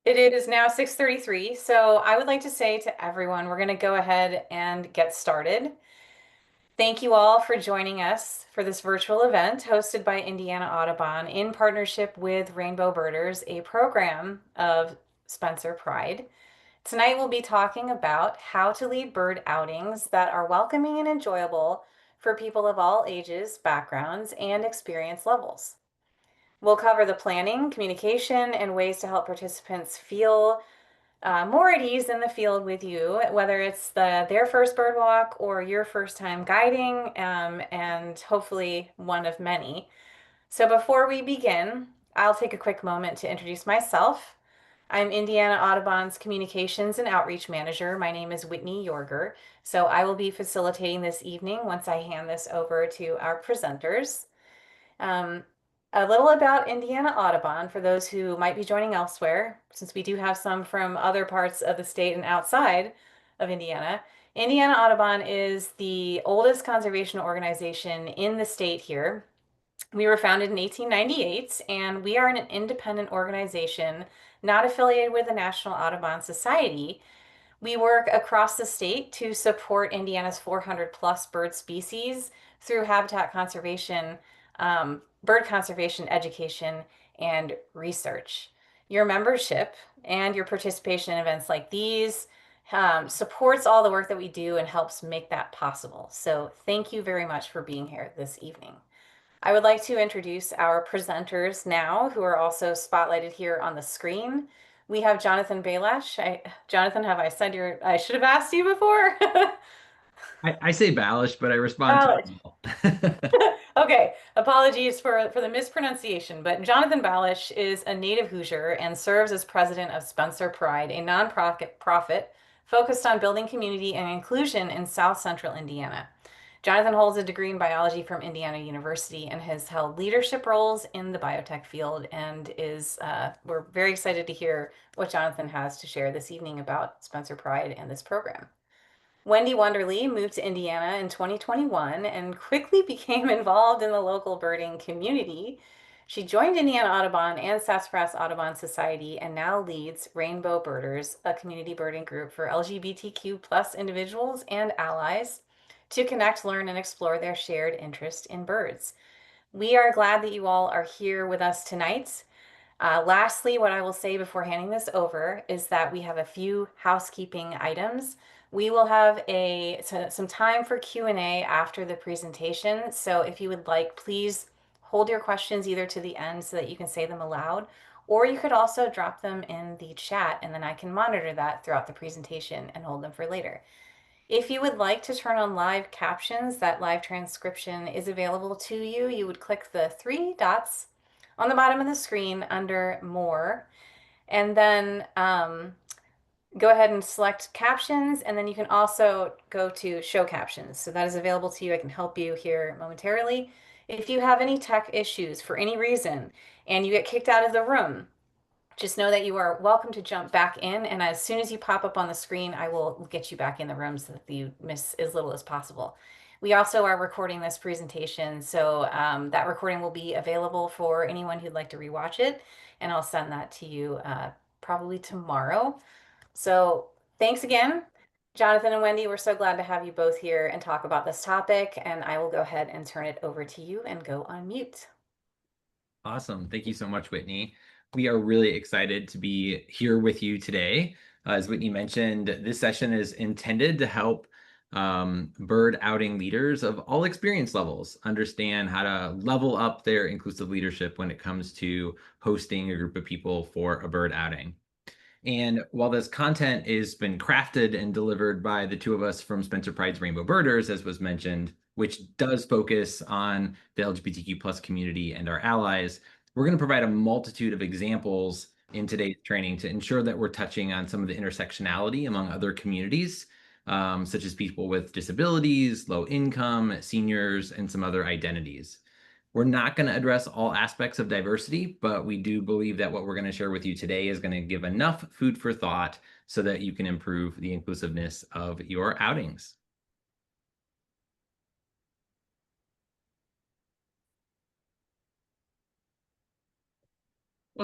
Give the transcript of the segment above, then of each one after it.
It is now 6:33, so I would like to say to everyone, we're going to go ahead and get started. Thank you all for joining us for this virtual event hosted by Indiana Audubon in partnership with Rainbow Birders, a program of Spencer Pride. Tonight we'll be talking about how to lead bird outings that are welcoming and enjoyable for people of all ages, backgrounds, and experience levels. We'll cover the planning, communication, and ways to help participants feel more at ease in the field with you, whether it's their first bird walk or your first time guiding, and hopefully one of many. So before we begin, I'll take a quick moment to introduce myself. I'm Indiana Audubon's Communications and Outreach Manager. My name is Whitney Yorger. So I will be facilitating this evening once I hand this over to our presenters. Um, a little about Indiana Audubon for those who might be joining elsewhere, since we do have some from other parts of the state and outside of Indiana. Indiana Audubon is the oldest conservation organization in the state here. We were founded in 1898, and we are an independent organization not affiliated with the National Audubon Society. We work across the state to support Indiana's 400 plus bird species through habitat conservation, bird conservation education, and research. Your membership and your participation in events like these supports all the work that we do and helps make that possible. So thank you very much for being here this evening. I would like to introduce our presenters now, who are also spotlighted here on the screen. We have Jonathan Balash. Jonathan, have I said I should have asked you before? I say Balash, but I respond to Balash. all. Okay, apologies for the mispronunciation, but Jonathan Balash is a native Hoosier and serves as president of Spencer Pride, a nonprofit profit focused on building community and inclusion in South Central Indiana. Jonathan holds a degree in biology from Indiana University and has held leadership roles in the biotech field and we're very excited to hear what Jonathan has to share this evening about Spencer Pride and this program. Wendy Wonderley moved to Indiana in 2021 and quickly became involved in the local birding community. She joined Indiana Audubon and Sassafras Audubon Society and now leads Rainbow Birders, a community birding group for LGBTQ plus individuals and allies to connect, learn, and explore their shared interest in birds. We are glad that you all are here with us tonight. Lastly, what I will say before handing this over is that we have a few housekeeping items. We will have some time for Q&A after the presentation. So if you would like, please hold your questions either to the end so that you can say them aloud, or you could also drop them in the chat and then I can monitor that throughout the presentation and hold them for later. If you would like to turn on live captions, that live transcription is available to you. You would click the three dots on the bottom of the screen under More, and then go ahead and select Captions, and then you can also go to Show Captions. So that is available to you. I can help you here momentarily. If you have any tech issues for any reason and you get kicked out of the room, just know that you are welcome to jump back in, and as soon as you pop up on the screen, I will get you back in the room so that you miss as little as possible. We also are recording this presentation, so that recording will be available for anyone who'd like to rewatch it, and I'll send that to you probably tomorrow. So thanks again, Jonathan and Wendy. We're so glad to have you both here and talk about this topic, and I will go ahead and turn it over to you and go on mute. Awesome. Thank you so much, Whitney. We are really excited to be here with you today. As Whitney mentioned, this session is intended to help bird outing leaders of all experience levels understand how to level up their inclusive leadership when it comes to hosting a group of people for a bird outing. And while this content has been crafted and delivered by the two of us from Spencer Pride's Rainbow Birders, as was mentioned, which does focus on the LGBTQ plus community and our allies, we're going to provide a multitude of examples in today's training to ensure that we're touching on some of the intersectionality among other communities, such as people with disabilities, low income, seniors, and some other identities. We're not going to address all aspects of diversity, but we do believe that what we're going to share with you today is going to give enough food for thought so that you can improve the inclusiveness of your outings.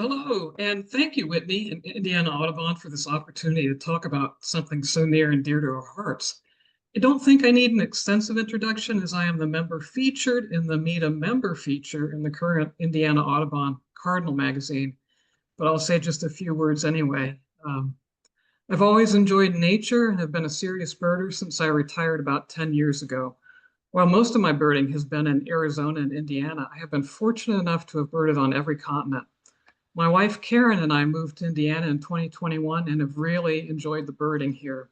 Hello, and thank you, Whitney and Indiana Audubon, for this opportunity to talk about something so near and dear to our hearts. I don't think I need an extensive introduction as I am the member featured in the Meet a Member feature in the current Indiana Audubon Cardinal magazine, but I'll say just a few words anyway. I've always enjoyed nature and have been a serious birder since I retired about 10 years ago. While most of my birding has been in Arizona and Indiana, I have been fortunate enough to have birded on every continent. My wife Karen and I moved to Indiana in 2021 and have really enjoyed the birding here.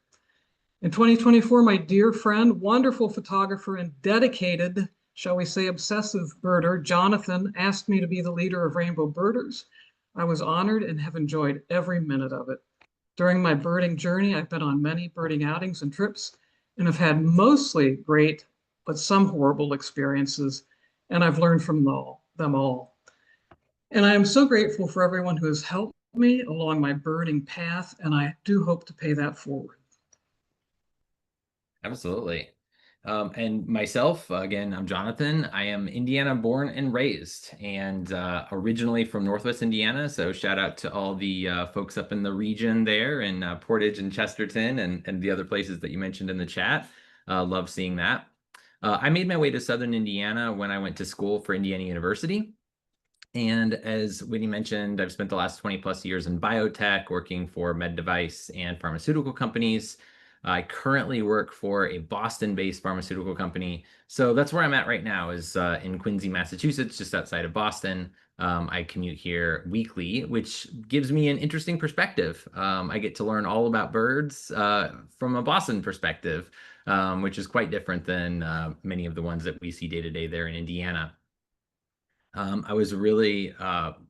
In 2024, my dear friend, wonderful photographer, and dedicated, shall we say, obsessive birder, Jonathan, asked me to be the leader of Rainbow Birders. I was honored and have enjoyed every minute of it. During my birding journey, I've been on many birding outings and trips and have had mostly great, but some horrible experiences, and I've learned from them all. And I am so grateful for everyone who has helped me along my birding path, and I do hope to pay that forward. Absolutely. And myself, again, I'm Jonathan. I am Indiana born and raised, and originally from Northwest Indiana. So shout out to all the folks up in the region there in Portage and Chesterton and the other places that you mentioned in the chat. Love seeing that. I made my way to Southern Indiana when I went to school for Indiana University. And as Whitney mentioned, I've spent the last 20 plus years in biotech, working for med device and pharmaceutical companies. I currently work for a Boston-based pharmaceutical company. So that's where I'm at right now, is in Quincy, Massachusetts, just outside of Boston. I commute here weekly, which gives me an interesting perspective. I get to learn all about birds from a Boston perspective, which is quite different than many of the ones that we see day to day there in Indiana. I was really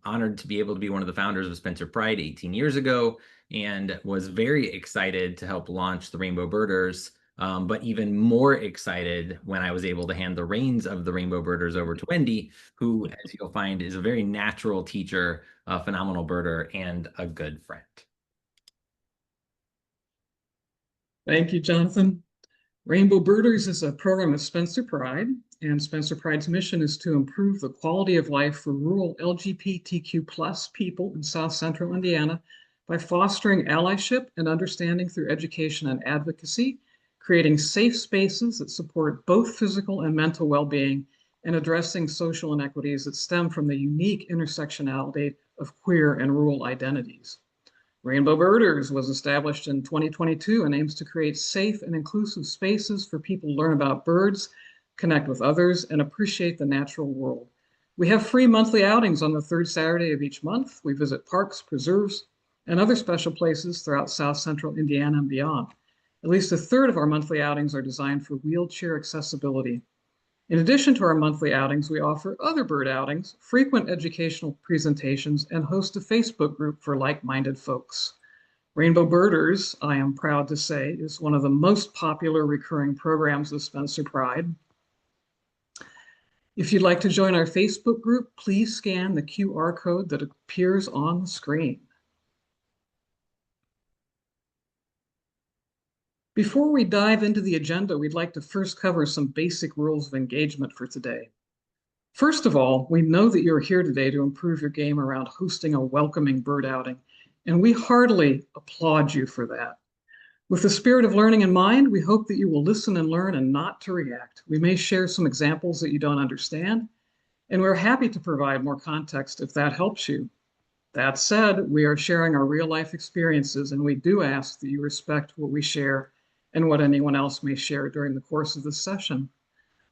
honored to be able to be one of the founders of Spencer Pride 18 years ago, and was very excited to help launch the Rainbow Birders, but even more excited when I was able to hand the reins of the Rainbow Birders over to Wendy, who, as you'll find, is a very natural teacher, a phenomenal birder, and a good friend. Thank you, Jonathan. Rainbow Birders is a program of Spencer Pride, and Spencer Pride's mission is to improve the quality of life for rural LGBTQ plus people in South Central Indiana by fostering allyship and understanding through education and advocacy, creating safe spaces that support both physical and mental well-being, and addressing social inequities that stem from the unique intersectionality of queer and rural identities. Rainbow Birders was established in 2022 and aims to create safe and inclusive spaces for people to learn about birds, connect with others, and appreciate the natural world. We have free monthly outings on the third Saturday of each month. We visit parks, preserves, and other special places throughout South Central Indiana and beyond. At least a third of our monthly outings are designed for wheelchair accessibility. In addition to our monthly outings, we offer other bird outings, frequent educational presentations, and host a Facebook group for like-minded folks. Rainbow Birders, I am proud to say, is one of the most popular recurring programs of Spencer Pride. If you'd like to join our Facebook group, please scan the QR code that appears on the screen. Before we dive into the agenda, we'd like to first cover some basic rules of engagement for today. First of all, we know that you're here today to improve your game around hosting a welcoming bird outing, and we heartily applaud you for that. With the spirit of learning in mind, we hope that you will listen and learn and not to react. We may share some examples that you don't understand, and we're happy to provide more context if that helps you. That said, we are sharing our real life experiences, and we do ask that you respect what we share and what anyone else may share during the course of this session.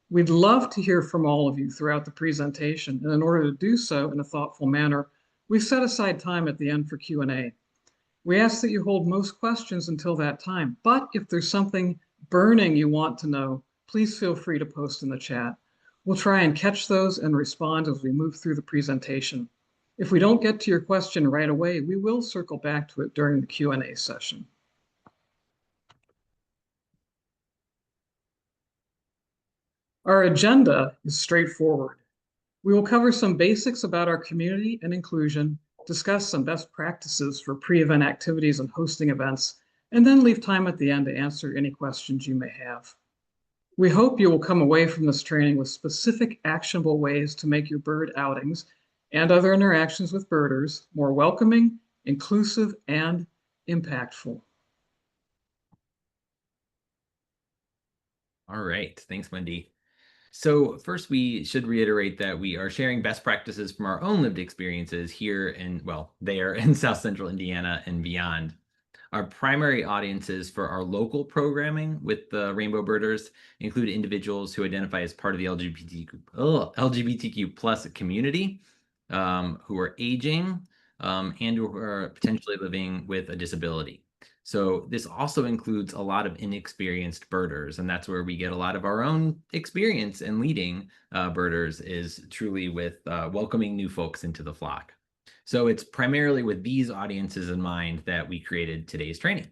We'd love to hear from all of you throughout the presentation, and in order to do so in a thoughtful manner, we've set aside time at the end for Q&A. We ask that you hold most questions until that time, but if there's something burning you want to know, please feel free to post in the chat. We'll try and catch those and respond as we move through the presentation. If we don't get to your question right away, we will circle back to it during the Q&A session. Our agenda is straightforward. We will cover some basics about our community and inclusion, discuss some best practices for pre-event activities and hosting events, and then leave time at the end to answer any questions you may have. We hope you will come away from this training with specific actionable ways to make your bird outings and other interactions with birders more welcoming, inclusive, and impactful. All right. Thanks, Wendy. So first, we should reiterate that we are sharing best practices from our own lived experiences here in, well, there in South Central Indiana and beyond. Our primary audiences for our local programming with the Rainbow Birders include individuals who identify as part of the LGBTQ plus community, who are aging, and who are potentially living with a disability. So this also includes a lot of inexperienced birders, and that's where we get a lot of our own experience in leading birders is truly with welcoming new folks into the flock. So it's primarily with these audiences in mind that we created today's training.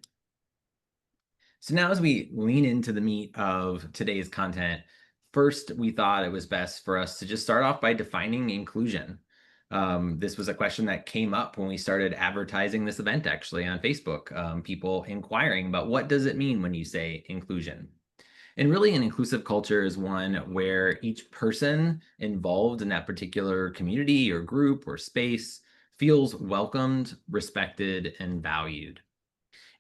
So now as we lean into the meat of today's content, first we thought it was best for us to just start off by defining inclusion. This was a question that came up when we started advertising this event actually on Facebook, people inquiring about what does it mean when you say inclusion? And really, an inclusive culture is one where each person involved in that particular community or group or space feels welcomed, respected, and valued.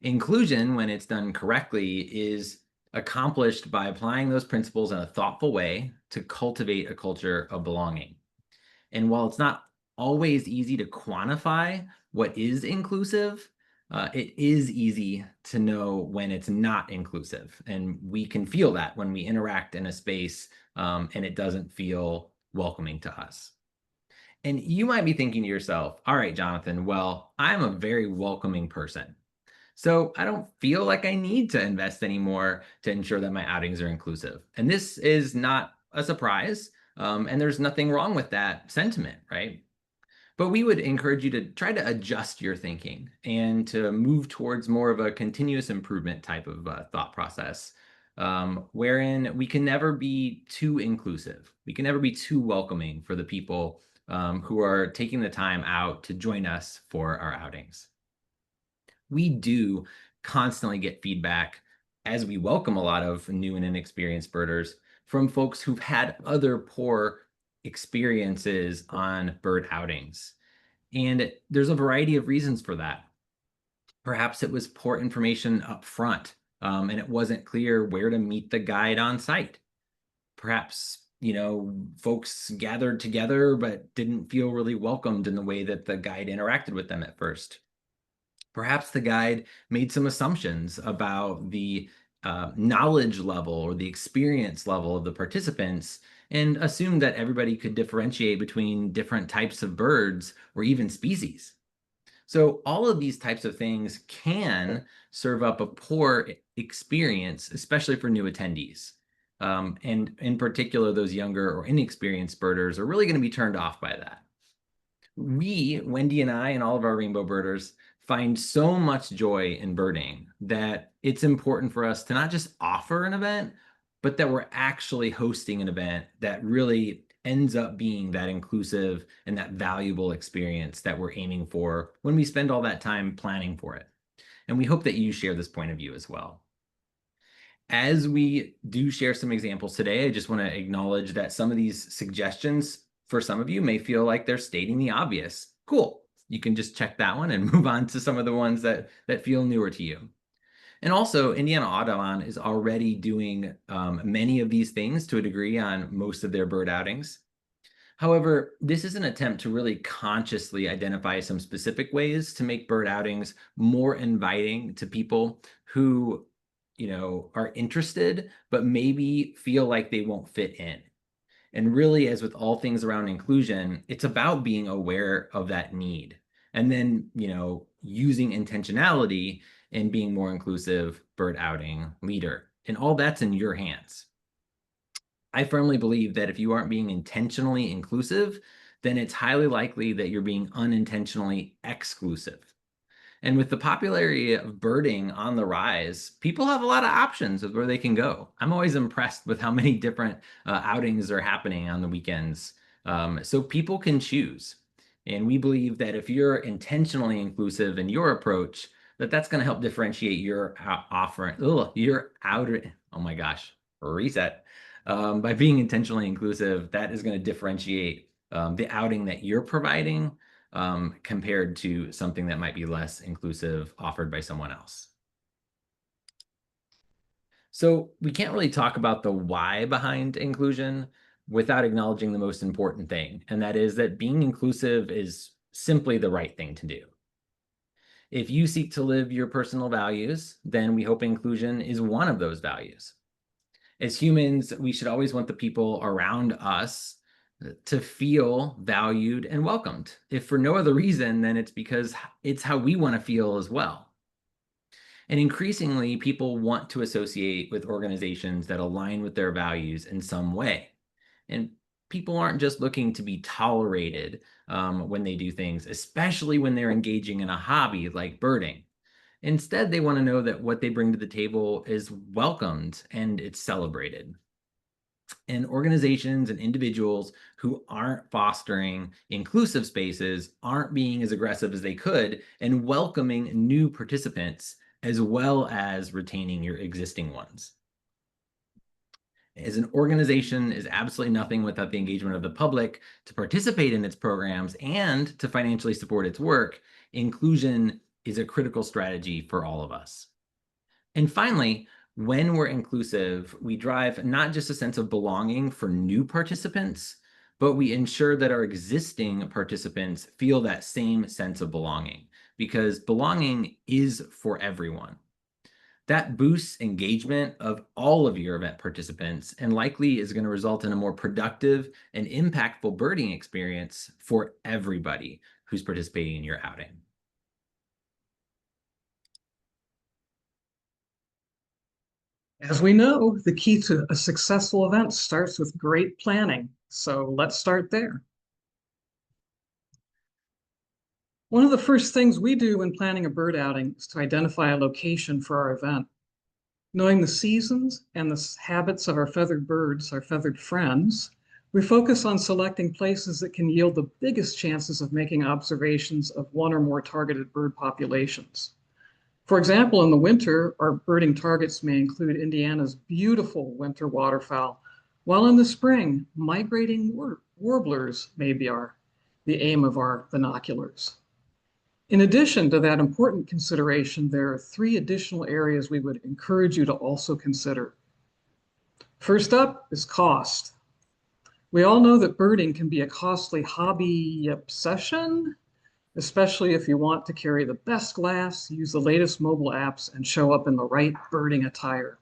Inclusion, when it's done correctly, is accomplished by applying those principles in a thoughtful way to cultivate a culture of belonging. And while it's not always easy to quantify what is inclusive, it is easy to know when it's not inclusive. And we can feel that when we interact in a space and it doesn't feel welcoming to us. And you might be thinking to yourself, all right, Jonathan, well, I'm a very welcoming person. So I don't feel like I need to invest anymore to ensure that my outings are inclusive. And this is not a surprise. And there's nothing wrong with that sentiment, right? But we would encourage you to try to adjust your thinking and to move towards more of a continuous improvement type of thought process, wherein we can never be too inclusive. We can never be too welcoming for the people who are taking the time out to join us for our outings. We do constantly get feedback as we welcome a lot of new and inexperienced birders from folks who've had other poor experiences on bird outings. And there's a variety of reasons for that. Perhaps it was poor information up front, and it wasn't clear where to meet the guide on site. Perhaps, folks gathered together but didn't feel really welcomed in the way that the guide interacted with them at first. Perhaps the guide made some assumptions about the knowledge level or the experience level of the participants and assumed that everybody could differentiate between different types of birds or even species. So all of these types of things can serve up a poor experience, especially for new attendees. And in particular, those younger or inexperienced birders are really going to be turned off by that. We, Wendy and I, and all of our rainbow birders, find so much joy in birding that it's important for us to not just offer an event, but that we're actually hosting an event that really ends up being that inclusive and that valuable experience that we're aiming for when we spend all that time planning for it. And we hope that you share this point of view as well. As we do share some examples today, I just want to acknowledge that some of these suggestions for some of you may feel like they're stating the obvious. Cool. You can just check that one and move on to some of the ones that feel newer to you. And also, Indiana Audubon is already doing many of these things to a degree on most of their bird outings. However, this is an attempt to really consciously identify some specific ways to make bird outings more inviting to people who, are interested, but maybe feel like they won't fit in. And really, as with all things around inclusion, it's about being aware of that need. And then, using intentionality and being more inclusive bird outing leader. And all that's in your hands. I firmly believe that if you aren't being intentionally inclusive, then it's highly likely that you're being unintentionally exclusive. And with the popularity of birding on the rise, people have a lot of options of where they can go. I'm always impressed with how many different outings are happening on the weekends. So people can choose. And we believe that if you're intentionally inclusive in your approach, that's going to help differentiate your offering, your outer, oh my gosh, reset. By being intentionally inclusive, that is going to differentiate the outing that you're providing compared to something that might be less inclusive offered by someone else. So we can't really talk about the why behind inclusion without acknowledging the most important thing, and that is that being inclusive is simply the right thing to do. If you seek to live your personal values, then we hope inclusion is one of those values. As humans, we should always want the people around us to feel valued and welcomed. If for no other reason, then it's because it's how we want to feel as well. And increasingly, people want to associate with organizations that align with their values in some way. And people aren't just looking to be tolerated when they do things, especially when they're engaging in a hobby like birding. Instead, they want to know that what they bring to the table is welcomed and it's celebrated. And organizations and individuals who aren't fostering inclusive spaces aren't being as aggressive as they could and welcoming new participants as well as retaining your existing ones. As an organization is absolutely nothing without the engagement of the public to participate in its programs and to financially support its work, inclusion is a critical strategy for all of us. And finally, when we're inclusive, we drive not just a sense of belonging for new participants, but we ensure that our existing participants feel that same sense of belonging, because belonging is for everyone. That boosts engagement of all of your event participants and likely is going to result in a more productive and impactful birding experience for everybody who's participating in your outing. As we know, the key to a successful event starts with great planning. So let's start there. One of the first things we do when planning a bird outing is to identify a location for our event. Knowing the seasons and the habits of our feathered birds, our feathered friends, we focus on selecting places that can yield the biggest chances of making observations of one or more targeted bird populations. For example, in the winter, our birding targets may include Indiana's beautiful winter waterfowl, while in the spring, migrating warblers may be the aim of our binoculars. In addition to that important consideration, there are 3 additional areas we would encourage you to also consider. First up is cost. We all know that birding can be a costly hobby obsession, especially if you want to carry the best glass, use the latest mobile apps, and show up in the right birding attire.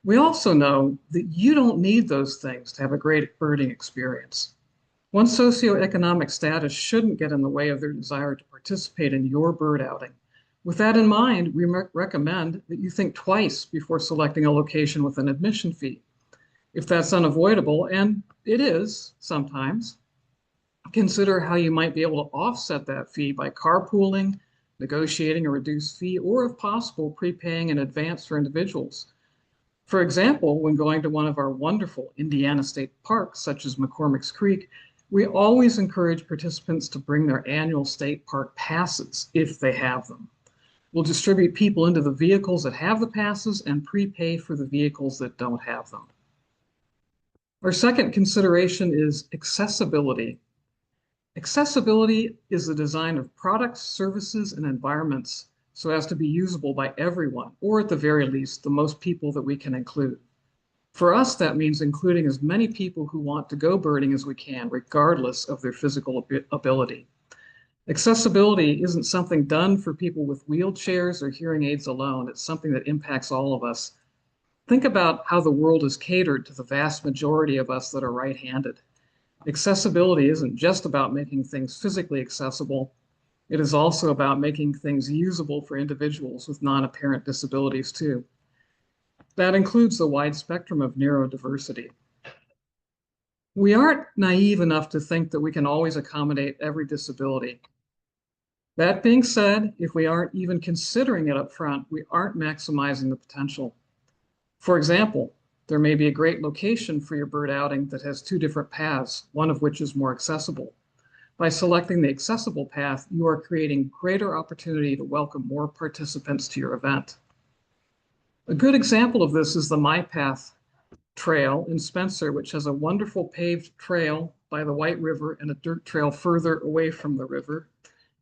We also know that you don't need those things to have a great birding experience. One's socioeconomic status shouldn't get in the way of their desire to participate in your bird outing. With that in mind, we recommend that you think twice before selecting a location with an admission fee. If that's unavoidable, and it is sometimes, consider how you might be able to offset that fee by carpooling, negotiating a reduced fee, or if possible, prepaying in advance for individuals. For example, when going to one of our wonderful Indiana state parks, such as McCormick's Creek, we always encourage participants to bring their annual state park passes if they have them. We'll distribute people into the vehicles that have the passes and prepay for the vehicles that don't have them. Our second consideration is accessibility. Accessibility is the design of products, services, and environments so as to be usable by everyone, or at the very least, the most people that we can include. For us, that means including as many people who want to go birding as we can, regardless of their physical ability. Accessibility isn't something done for people with wheelchairs or hearing aids alone. It's something that impacts all of us. Think about how the world is catered to the vast majority of us that are right-handed. Accessibility isn't just about making things physically accessible. It is also about making things usable for individuals with non-apparent disabilities too. That includes the wide spectrum of neurodiversity. We aren't naive enough to think that we can always accommodate every disability. That being said, if we aren't even considering it up front, we aren't maximizing the potential. For example, there may be a great location for your bird outing that has 2 different paths, one of which is more accessible. By selecting the accessible path, you are creating greater opportunity to welcome more participants to your event. A good example of this is the My Path Trail in Spencer, which has a wonderful paved trail by the White River and a dirt trail further away from the river.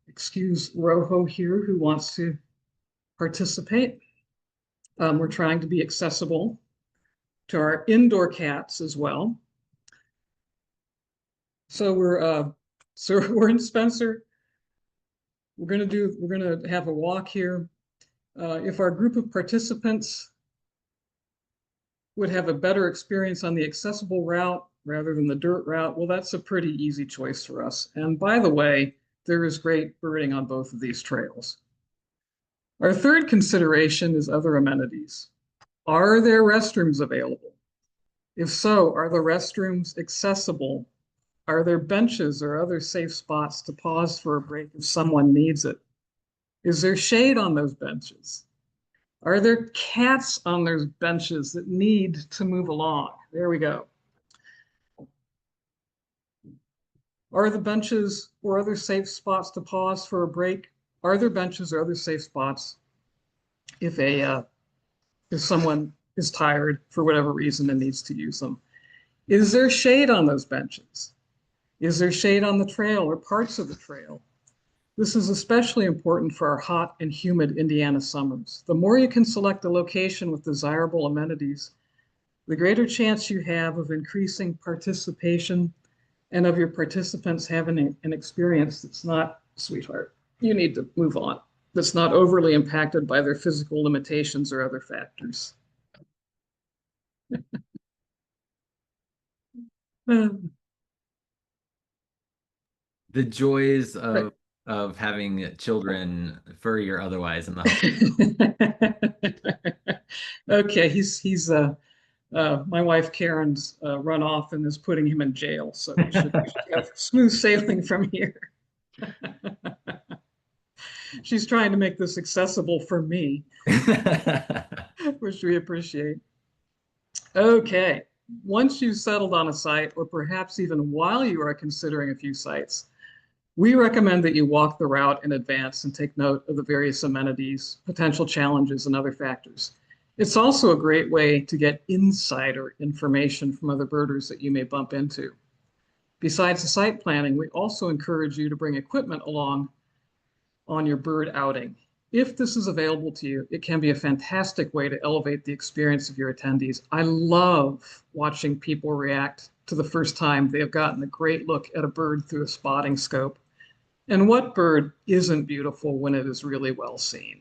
Excuse Rojo here who wants to participate. We're trying to be accessible to our indoor cats as well. So we're in Spencer. We're gonna have a walk here. If our group of participants would have a better experience on the accessible route rather than the dirt route, well, that's a pretty easy choice for us. And by the way, there is great birding on both of these trails. Our third consideration is other amenities. Are there restrooms available? If so, are the restrooms accessible? Are there benches or other safe spots to pause for a break if someone needs it? Is there shade on those benches? Are there cats on those benches that need to move along? There we go. Are the benches or other safe spots to pause for a break? Are there benches or other safe spots if someone is tired for whatever reason and needs to use them? Is there shade on those benches? Is there shade on the trail or parts of the trail? This is especially important for our hot and humid Indiana summers. The more you can select a location with desirable amenities, the greater chance you have of increasing participation and of your participants having an experience that's not, sweetheart, you need to move on, that's not overly impacted by their physical limitations or other factors. The joys Right. of having children, furry or otherwise, in the home. Okay, my wife Karen's run off and is putting him in jail, so we should have smooth sailing from here. She's trying to make this accessible for me, which we appreciate. Okay, once you've settled on a site, or perhaps even while you are considering a few sites, we recommend that you walk the route in advance and take note of the various amenities, potential challenges, and other factors. It's also a great way to get insider information from other birders that you may bump into. Besides the site planning, we also encourage you to bring equipment along on your bird outing. If this is available to you, it can be a fantastic way to elevate the experience of your attendees. I love watching people react to the first time they have gotten a great look at a bird through a spotting scope. And what bird isn't beautiful when it is really well seen?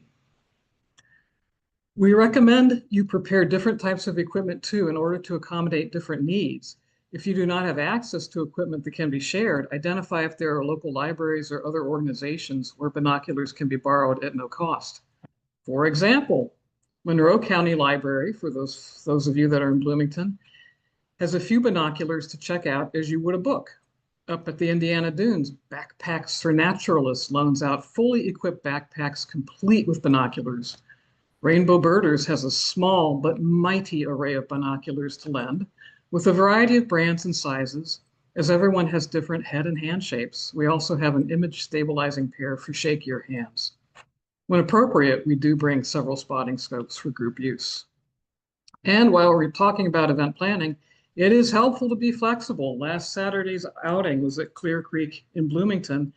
We recommend you prepare different types of equipment too in order to accommodate different needs. If you do not have access to equipment that can be shared, identify if there are local libraries or other organizations where binoculars can be borrowed at no cost. For example, Monroe County Library, for those of you that are in Bloomington, has a few binoculars to check out as you would a book. Up at the Indiana Dunes, Backpacks for Naturalists loans out fully equipped backpacks complete with binoculars. Rainbow Birders has a small but mighty array of binoculars to lend, with a variety of brands and sizes, as everyone has different head and hand shapes. We also have an image stabilizing pair for shakier hands. When appropriate, we do bring several spotting scopes for group use. And while we're talking about event planning, it is helpful to be flexible. Last Saturday's outing was at Clear Creek in Bloomington,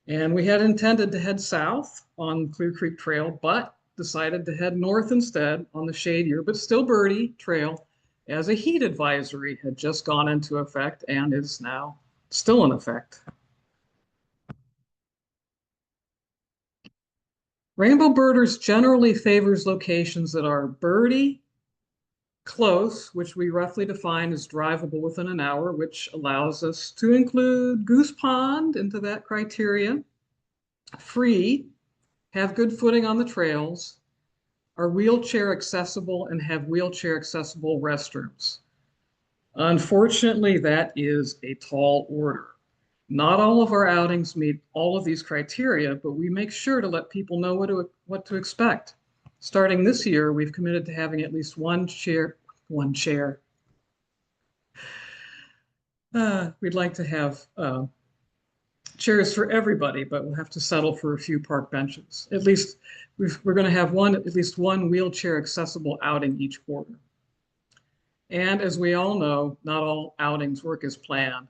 and we had intended to head south on Clear Creek Trail, but decided to head north instead on the shadier but still birdie trail, as a heat advisory had just gone into effect and is now still in effect. Rainbow Birders generally favors locations that are birdie, close, which we roughly define as drivable within an hour, which allows us to include Goose Pond into that criteria, free, have good footing on the trails, are wheelchair accessible, and have wheelchair accessible restrooms. Unfortunately, that is a tall order. Not all of our outings meet all of these criteria, but we make sure to let people know what to expect. Starting this year, we've committed to having at least one chair. We'd like to have chairs for everybody, but we'll have to settle for a few park benches. At least we're going to have at least one wheelchair accessible outing each quarter. And as we all know, not all outings work as planned.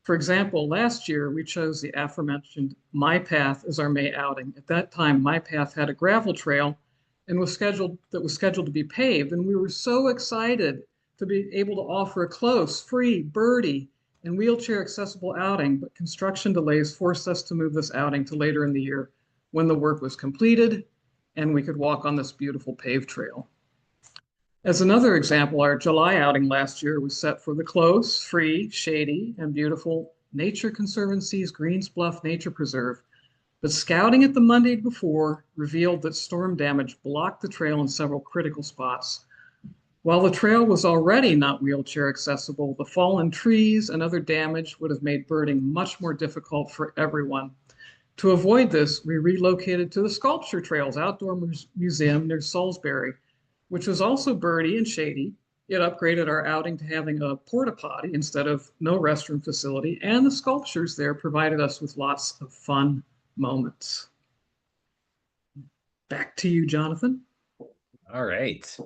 For example, last year we chose the aforementioned My Path as our May outing. At that time, My Path had a gravel trail and was scheduled to be paved, and we were so excited to be able to offer a close, free, birdie, and wheelchair accessible outing, but construction delays forced us to move this outing to later in the year when the work was completed and we could walk on this beautiful paved trail. As another example, our July outing last year was set for the close, free, shady, and beautiful Nature Conservancy's Greens Bluff Nature Preserve. But scouting it the Monday before revealed that storm damage blocked the trail in several critical spots. While the trail was already not wheelchair accessible, the fallen trees and other damage would have made birding much more difficult for everyone. To avoid this, we relocated to the Sculpture Trails Outdoor Museum near Salisbury, which was also birdie and shady. It upgraded our outing to having a porta potty instead of no restroom facility, and the sculptures there provided us with lots of fun moments. Back to you, Jonathan. All right.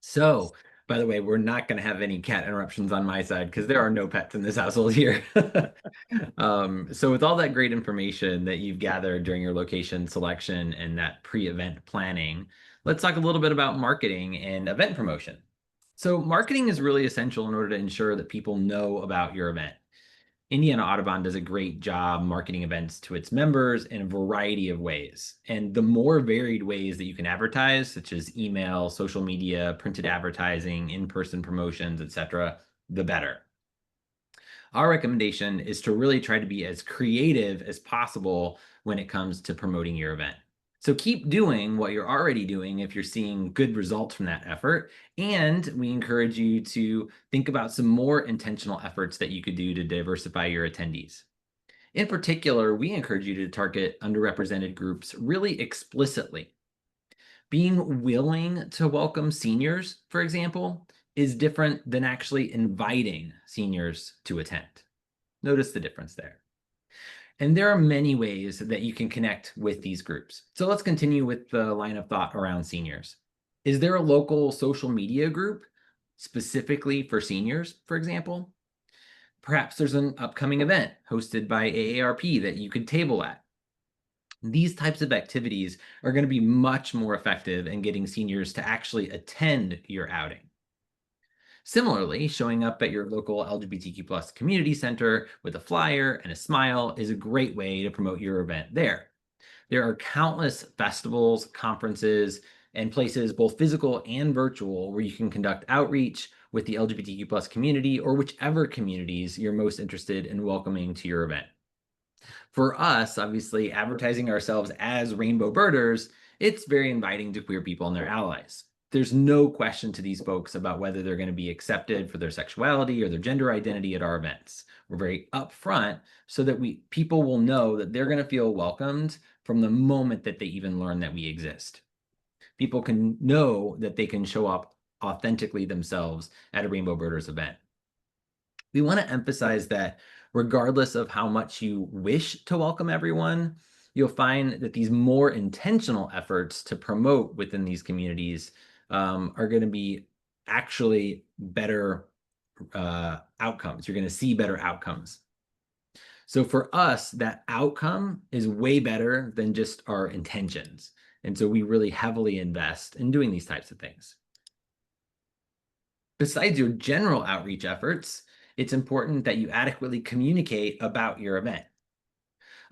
So, by the way, we're not going to have any cat interruptions on my side because there are no pets in this household here. So with all that great information that you've gathered during your location selection and that pre-event planning, let's talk a little bit about marketing and event promotion. So marketing is really essential in order to ensure that people know about your event. Indiana Audubon does a great job marketing events to its members in a variety of ways. And the more varied ways that you can advertise, such as email, social media, printed advertising, in-person promotions, etc., the better. Our recommendation is to really try to be as creative as possible when it comes to promoting your event. So keep doing what you're already doing if you're seeing good results from that effort. And we encourage you to think about some more intentional efforts that you could do to diversify your attendees. In particular, we encourage you to target underrepresented groups really explicitly. Being willing to welcome seniors, for example, is different than actually inviting seniors to attend. Notice the difference there. And there are many ways that you can connect with these groups. So let's continue with the line of thought around seniors. Is there a local social media group specifically for seniors, for example? Perhaps there's an upcoming event hosted by AARP that you could table at. These types of activities are going to be much more effective in getting seniors to actually attend your outing. Similarly, showing up at your local LGBTQ+ community center with a flyer and a smile is a great way to promote your event there. There are countless festivals, conferences, and places, both physical and virtual, where you can conduct outreach with the LGBTQ+ community or whichever communities you're most interested in welcoming to your event. For us, obviously, advertising ourselves as rainbow birders, it's very inviting to queer people and their allies. There's no question to these folks about whether they're going to be accepted for their sexuality or their gender identity at our events. We're very upfront so that people will know that they're going to feel welcomed from the moment that they even learn that we exist. People can know that they can show up authentically themselves at a Rainbow Birders event. We want to emphasize that regardless of how much you wish to welcome everyone, you'll find that these more intentional efforts to promote within these communities are going to be actually better outcomes. You're going to see better outcomes. So for us, that outcome is way better than just our intentions. And so we really heavily invest in doing these types of things. Besides your general outreach efforts, it's important that you adequately communicate about your event.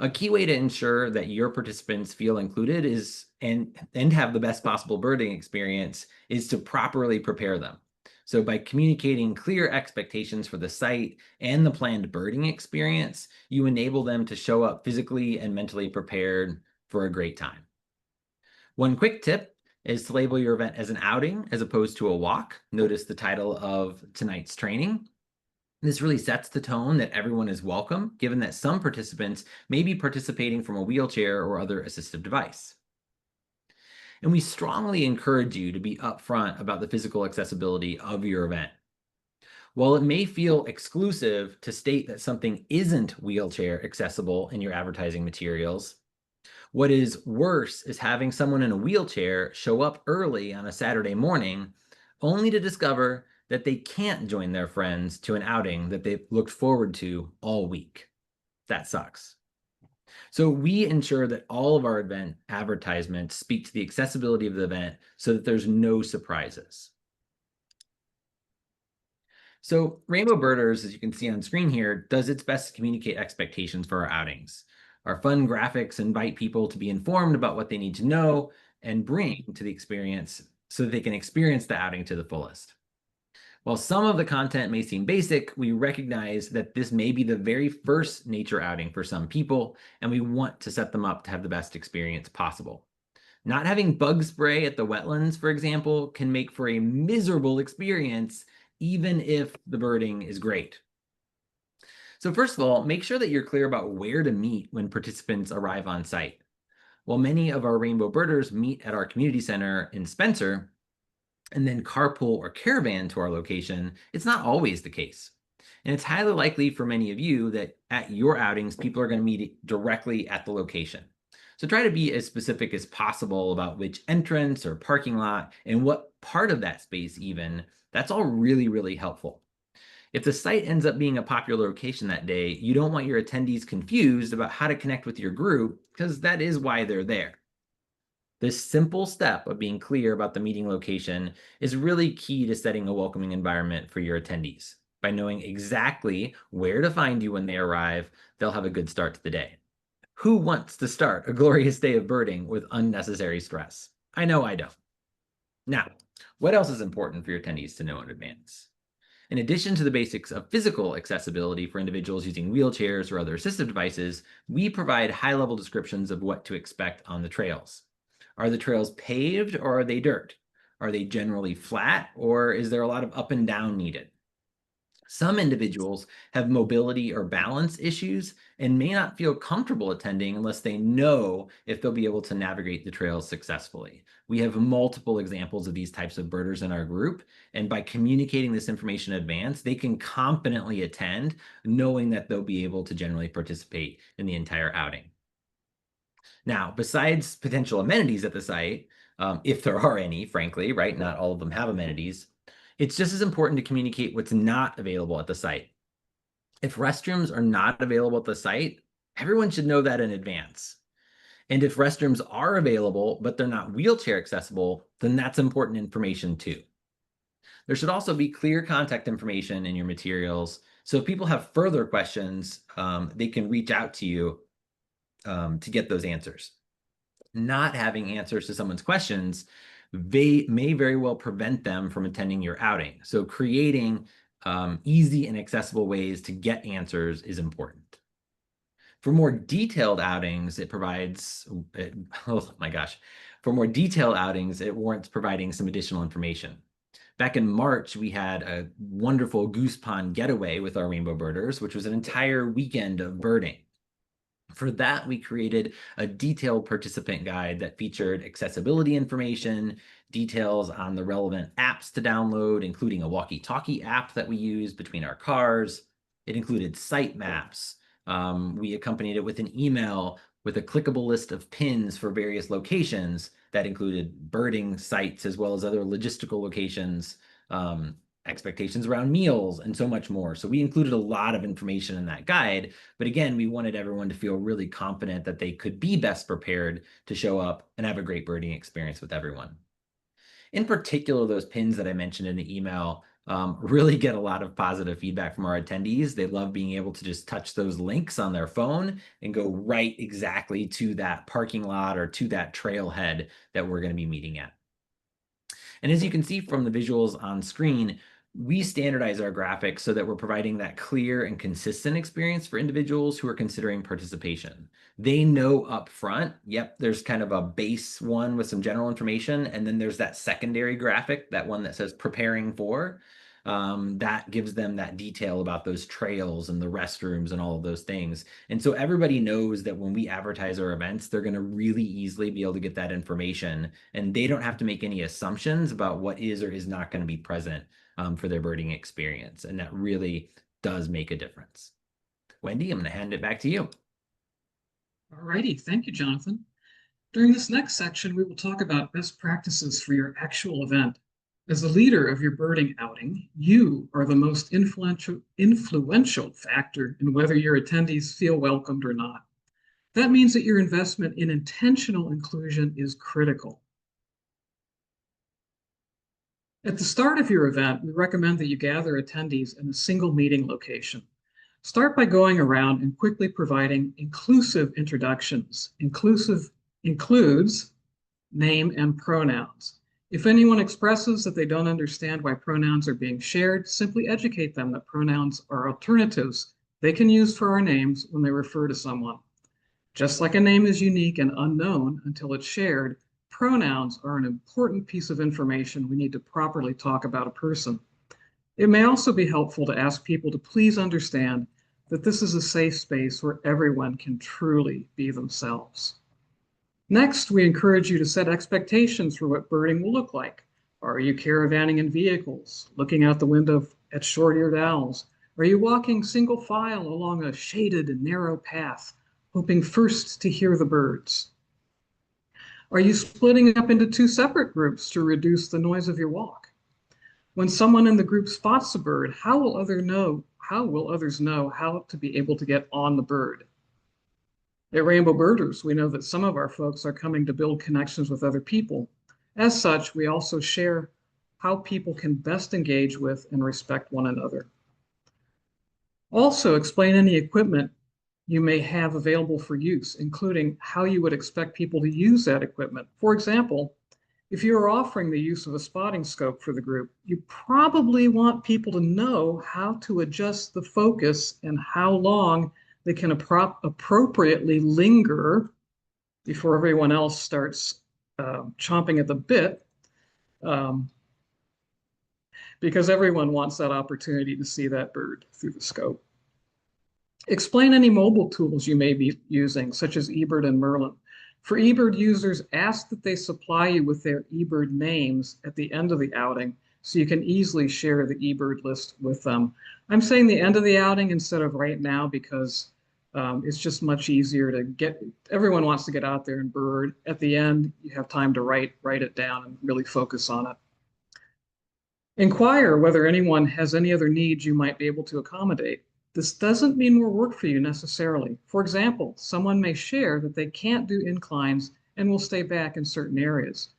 A key way to ensure that your participants feel included is and have the best possible birding experience is to properly prepare them. So by communicating clear expectations for the site and the planned birding experience, you enable them to show up physically and mentally prepared for a great time. One quick tip is to label your event as an outing as opposed to a walk. Notice the title of tonight's training. This really sets the tone that everyone is welcome, given that some participants may be participating from a wheelchair or other assistive device. And we strongly encourage you to be upfront about the physical accessibility of your event. While it may feel exclusive to state that something isn't wheelchair accessible in your advertising materials, what is worse is having someone in a wheelchair show up early on a Saturday morning only to discover that they can't join their friends to an outing that they've looked forward to all week. That sucks. So we ensure that all of our event advertisements speak to the accessibility of the event so that there's no surprises. So Rainbow Birders, as you can see on screen here, does its best to communicate expectations for our outings. Our fun graphics invite people to be informed about what they need to know and bring to the experience so that they can experience the outing to the fullest. While some of the content may seem basic, we recognize that this may be the very first nature outing for some people, and we want to set them up to have the best experience possible. Not having bug spray at the wetlands, for example, can make for a miserable experience, even if the birding is great. So first of all, make sure that you're clear about where to meet when participants arrive on site. While many of our Rainbow Birders meet at our community center in Spencer, and then carpool or caravan to our location, it's not always the case. And it's highly likely for many of you that at your outings, people are going to meet directly at the location. So try to be as specific as possible about which entrance or parking lot and what part of that space even. That's all really, really helpful. If the site ends up being a popular location that day, you don't want your attendees confused about how to connect with your group, because that is why they're there. This simple step of being clear about the meeting location is really key to setting a welcoming environment for your attendees. By knowing exactly where to find you when they arrive, they'll have a good start to the day. Who wants to start a glorious day of birding with unnecessary stress? I know I don't. Now, what else is important for your attendees to know in advance? In addition to the basics of physical accessibility for individuals using wheelchairs or other assistive devices, we provide high-level descriptions of what to expect on the trails. Are the trails paved or are they dirt? Are they generally flat or is there a lot of up and down needed? Some individuals have mobility or balance issues and may not feel comfortable attending unless they know if they'll be able to navigate the trails successfully. We have multiple examples of these types of birders in our group, and by communicating this information in advance, they can confidently attend, knowing that they'll be able to generally participate in the entire outing. Now, besides potential amenities at the site, if there are any, frankly, right? Not all of them have amenities. It's just as important to communicate what's not available at the site. If restrooms are not available at the site, everyone should know that in advance. And if restrooms are available, but they're not wheelchair accessible, then that's important information too. There should also be clear contact information in your materials. So if people have further questions, they can reach out to you to get those answers. Not having answers to someone's questions may very well prevent them from attending your outing. So creating easy and accessible ways to get answers is important. For more detailed outings, oh my gosh, for more detailed outings, it warrants providing some additional information. Back in March, we had a wonderful goose pond getaway with our Rainbow Birders, which was an entire weekend of birding. For that, we created a detailed participant guide that featured accessibility information, details on the relevant apps to download, including a walkie-talkie app that we use between our cars. It included site maps. We accompanied it with an email with a clickable list of pins for various locations that included birding sites as well as other logistical locations, expectations around meals, and so much more. So we included a lot of information in that guide, but again, we wanted everyone to feel really confident that they could be best prepared to show up and have a great birding experience with everyone. In particular, those pins that I mentioned in the email really get a lot of positive feedback from our attendees. They love being able to just touch those links on their phone and go right exactly to that parking lot or to that trailhead that we're going to be meeting at. And as you can see from the visuals on screen, we standardize our graphics so that we're providing that clear and consistent experience for individuals who are considering participation. They know up front, yep, there's kind of a base one with some general information, and then there's that secondary graphic, that one that says preparing for. That gives them that detail about those trails and the restrooms and all of those things. And so everybody knows that when we advertise our events, they're going to really easily be able to get that information, and they don't have to make any assumptions about what is or is not going to be present for their birding experience. And that really does make a difference. Wendy, I'm going to hand it back to you. All righty, thank you, Jonathan. During this next section, we will talk about best practices for your actual event. As the leader of your birding outing, you are the most influential factor in whether your attendees feel welcomed or not. That means that your investment in intentional inclusion is critical. At the start of your event, we recommend that you gather attendees in a single meeting location. Start by going around and quickly providing inclusive introductions. Inclusive includes name and pronouns. If anyone expresses that they don't understand why pronouns are being shared, simply educate them that pronouns are alternatives they can use for our names when they refer to someone. Just like a name is unique and unknown until it's shared, pronouns are an important piece of information we need to properly talk about a person. It may also be helpful to ask people to please understand that this is a safe space where everyone can truly be themselves. Next, we encourage you to set expectations for what birding will look like. Are you caravanning in vehicles, looking out the window at short-eared owls? Are you walking single file along a shaded and narrow path, hoping first to hear the birds? Are you splitting up into two separate groups to reduce the noise of your walk? When someone in the group spots a bird, how will others know how to be able to get on the bird? At Rainbow Birders, we know that some of our folks are coming to build connections with other people. As such, we also share how people can best engage with and respect one another. Also, explain any equipment you may have available for use, including how you would expect people to use that equipment. For example, if you are offering the use of a spotting scope for the group, you probably want people to know how to adjust the focus and how long they can appropriately linger before everyone else starts chomping at the bit, because everyone wants that opportunity to see that bird through the scope. Explain any mobile tools you may be using, such as eBird and Merlin. For eBird users, ask that they supply you with their eBird names at the end of the outing so you can easily share the eBird list with them. I'm saying the end of the outing instead of right now because it's just much easier to get, everyone wants to get out there and bird. At the end, you have time to write it down and really focus on it. Inquire whether anyone has any other needs you might be able to accommodate. This doesn't mean more work for you necessarily. For example, someone may share that they can't do inclines and will stay back in certain areas.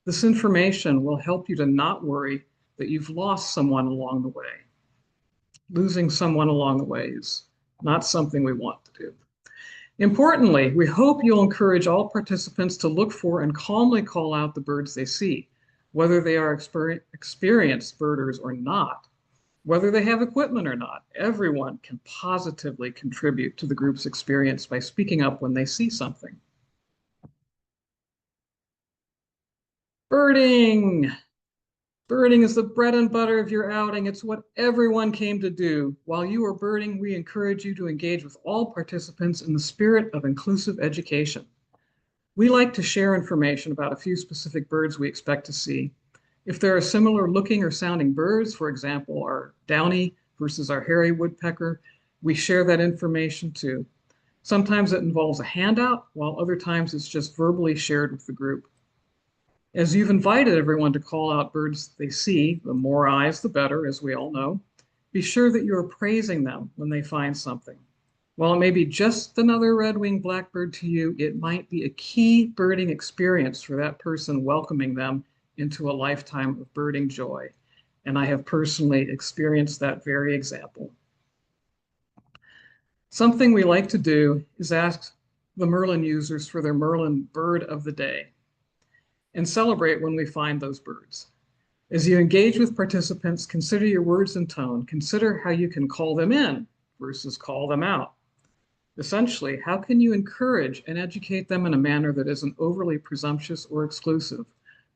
This information will help you to not worry that you've lost someone along the way. Losing someone along the way is not something we want to do. Importantly, we hope you'll encourage all participants to look for and calmly call out the birds they see, whether they are experienced birders or not. Whether they have equipment or not, everyone can positively contribute to the group's experience by speaking up when they see something. Birding. Birding is the bread and butter of your outing. It's what everyone came to do. While you are birding, we encourage you to engage with all participants in the spirit of inclusive education. We like to share information about a few specific birds we expect to see. If there are similar looking or sounding birds, for example, our downy versus our hairy woodpecker, we share that information too. Sometimes it involves a handout, while other times it's just verbally shared with the group. As you've invited everyone to call out birds they see, the more eyes, the better, as we all know. Be sure that you are praising them when they find something. While it may be just another red-winged blackbird to you, it might be a key birding experience for that person, welcoming them into a lifetime of birding joy. And I have personally experienced that very example. Something we like to do is ask the Merlin users for their Merlin bird of the day and celebrate when we find those birds. As you engage with participants, consider your words and tone. Consider how you can call them in versus call them out. Essentially, how can you encourage and educate them in a manner that isn't overly presumptuous or exclusive?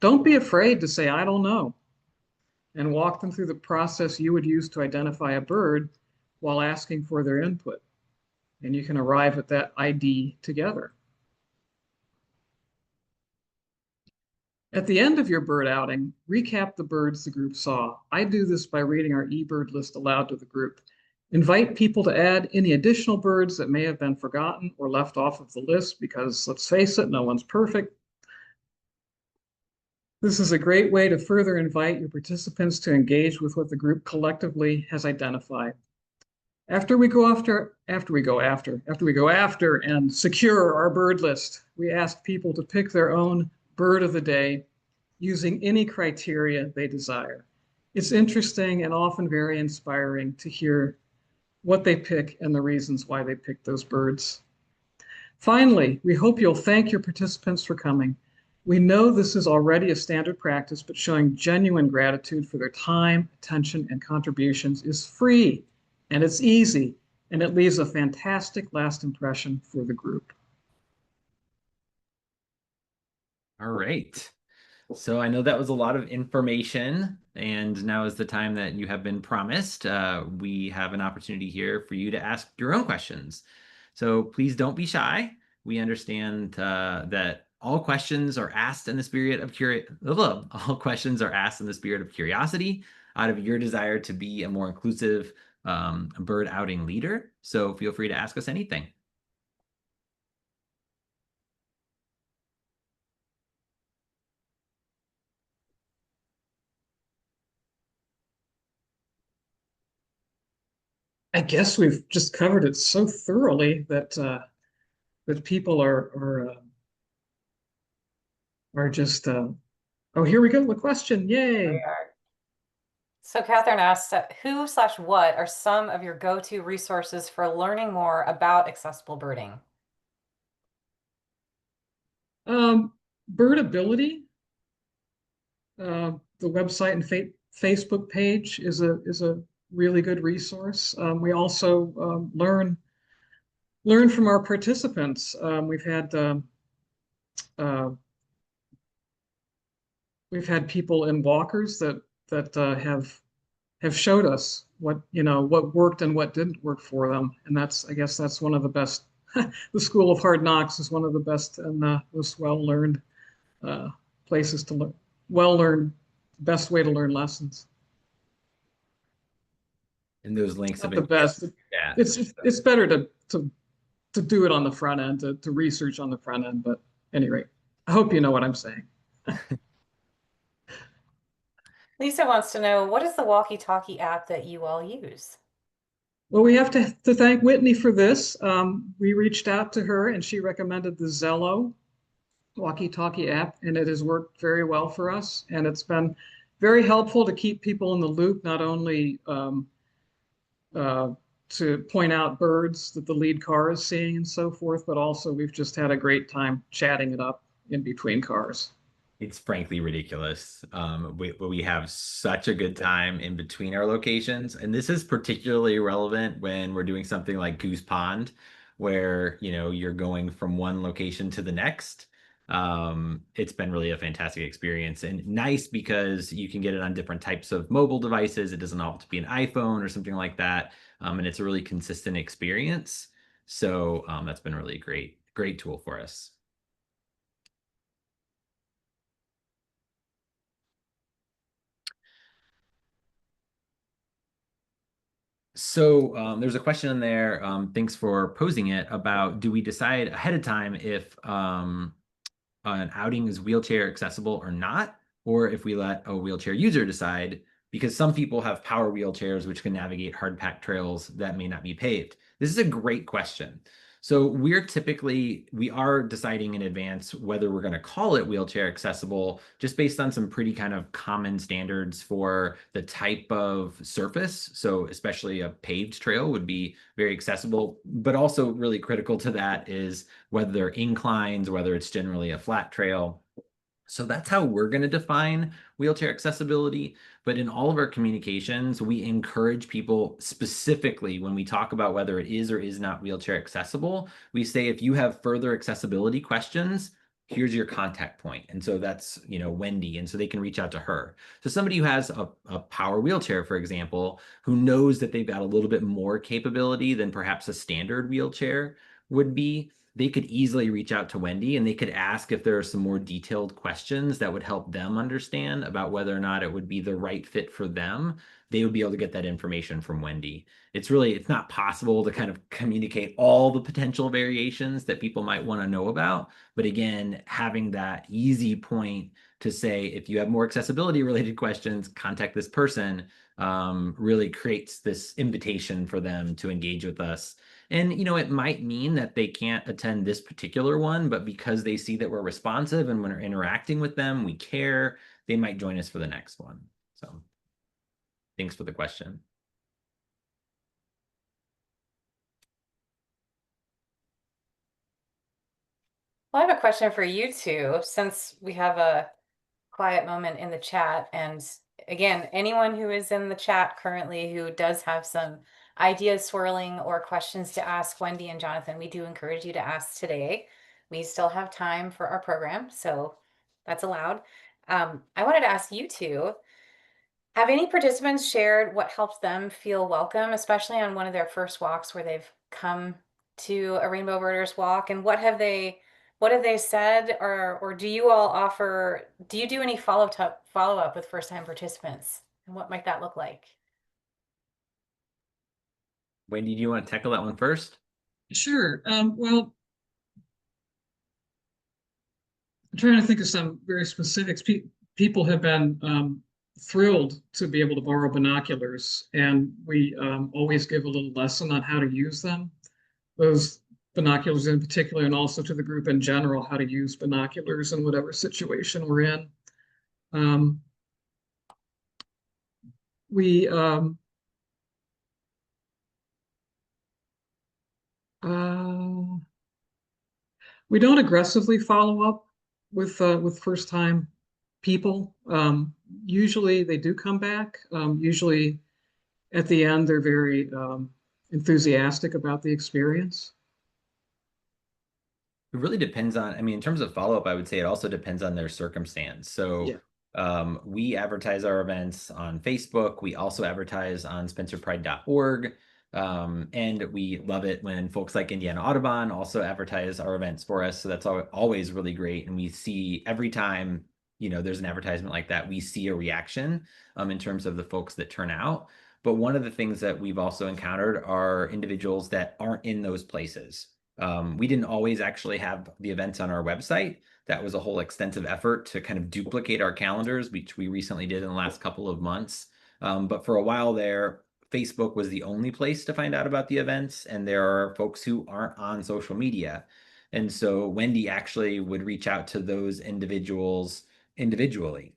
Don't be afraid to say, I don't know, and walk them through the process you would use to identify a bird while asking for their input. And you can arrive at that ID together. At the end of your bird outing, recap the birds the group saw. I do this by reading our eBird list aloud to the group. Invite people to add any additional birds that may have been forgotten or left off of the list because, let's face it, no one's perfect. This is a great way to further invite your participants to engage with what the group collectively has identified. After we go after and secure our bird list, we ask people to pick their own bird of the day using any criteria they desire. It's interesting and often very inspiring to hear what they pick and the reasons why they pick those birds. Finally, we hope you'll thank your participants for coming. We know this is already a standard practice, but showing genuine gratitude for their time, attention, and contributions is free, and it's easy, and it leaves a fantastic last impression for the group. All right. So I know that was a lot of information, and now is the time that you have been promised. We have an opportunity here for you to ask your own questions. So please don't be shy. We understand that all questions are asked in the spirit of all questions are asked in the spirit of curiosity, out of your desire to be a more inclusive bird outing leader. So feel free to ask us anything. I guess we've just covered it so thoroughly that that people are just oh, here we go, the question. There we Yay. are. So Catherine asks, who/what are some of your go-to resources for learning more about accessible birding? Birdability, the website and Facebook page is a really good resource. We also learn from our participants. Uh, we've had people in walkers that have showed us what worked and what didn't work for them, and I guess that's one of the best. The School of Hard Knocks is one of the best and most well-learned places to learn. Well-learned, best way to learn lessons. And those links have Not the been best. yeah. It's better to do it on the front end, to research on the front end. But at any rate, I hope you know what I'm saying. Lisa wants to know, what is the walkie-talkie app that you all use? Well, we have to thank Whitney for this. We reached out to her and she recommended the Zello walkie-talkie app, and it has worked very well for us. And it's been very helpful to keep people in the loop, not only uh, to point out birds that the lead car is seeing and so forth, but also we've just had a great time chatting it up in between cars. It's frankly ridiculous. We have such a good time in between our locations, and this is particularly relevant when we're doing something like Goose Pond, where you're going from one location to the next. It's been really a fantastic experience and nice because you can get it on different types of mobile devices. It doesn't have to be an iPhone or something like that, and it's a really consistent experience. So that's been really a great tool for us. So there's a question in there, thanks for posing it, about do we decide ahead of time if an outing is wheelchair accessible or not, or if we let a wheelchair user decide, because some people have power wheelchairs which can navigate hard packed trails that may not be paved. This is a great question. So we are deciding in advance whether we're going to call it wheelchair accessible, just based on some pretty kind of common standards for the type of surface. So especially a paved trail would be very accessible, but also really critical to that is whether they're inclines, whether it's generally a flat trail. So that's how we're going to define wheelchair accessibility. But in all of our communications, we encourage people, specifically when we talk about whether it is or is not wheelchair accessible, we say, if you have further accessibility questions, here's your contact point. And so that's, Wendy. And so they can reach out to her. So somebody who has a power wheelchair, for example, who knows that they've got a little bit more capability than perhaps a standard wheelchair would be, they could easily reach out to Wendy and they could ask if there are some more detailed questions that would help them understand about whether or not it would be the right fit for them. They would be able to get that information from Wendy. It's not possible to kind of communicate all the potential variations that people might want to know about. But again, having that easy point to say, if you have more accessibility related questions, contact this person, really creates this invitation for them to engage with us. And, it might mean that they can't attend this particular one, but because they see that we're responsive and when we're interacting with them, we care, they might join us for the next one. So thanks for the question. Well, I have a question for you two, since we have a quiet moment in the chat. And again, anyone who is in the chat currently who does have some ideas swirling or questions to ask Wendy and Jonathan, we do encourage you to ask today. We still have time for our program, so that's allowed. I wanted to ask you two, have any participants shared what helped them feel welcome, especially on one of their first walks where they've come to a Rainbow Birders walk? And what have they said, or do you all offer, do you do any follow up with first time participants? And what might that look like? Wendy, do you want to tackle that one first? Sure. Well, I'm trying to think of some very specifics. People have been thrilled to be able to borrow binoculars, and we always give a little lesson on how to use them. Those binoculars in particular, and also to the group in general, how to use binoculars in whatever situation we're in. Um, we uh, we don't aggressively follow up with first time people. Usually they do come back. Usually at the end they're very enthusiastic about the experience. It really depends on, I mean, in terms of follow-up, I would say it also depends on their circumstance. So Yeah. we advertise our events on Facebook. We also advertise on spencerpride.org. And we love it when folks like Indiana Audubon also advertise our events for us. So that's always really great. And we see every time, there's an advertisement like that, we see a reaction in terms of the folks that turn out. But one of the things that we've also encountered are individuals that aren't in those places. We didn't always actually have the events on our website. That was a whole extensive effort to kind of duplicate our calendars, which we recently did in the last couple of months. But for a while there, Facebook was the only place to find out about the events, and there are folks who aren't on social media. And so Wendy actually would reach out to those individuals individually.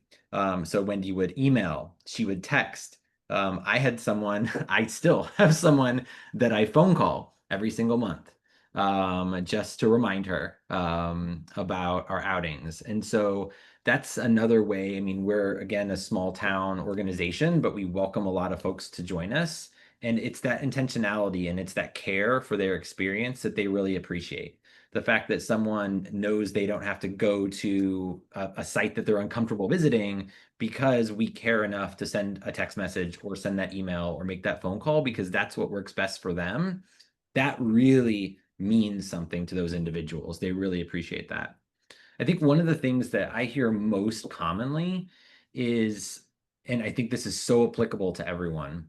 So Wendy would email, she would text. I still have someone that I phone call every single month, just to remind her about our outings. And so that's another way. I mean, we're, again, a small town organization, but we welcome a lot of folks to join us. And it's that intentionality and it's that care for their experience that they really appreciate. The fact that someone knows they don't have to go to a site that they're uncomfortable visiting because we care enough to send a text message or send that email or make that phone call because that's what works best for them. That really means something to those individuals. They really appreciate that. I think one of the things that I hear most commonly is, and I think this is so applicable to everyone,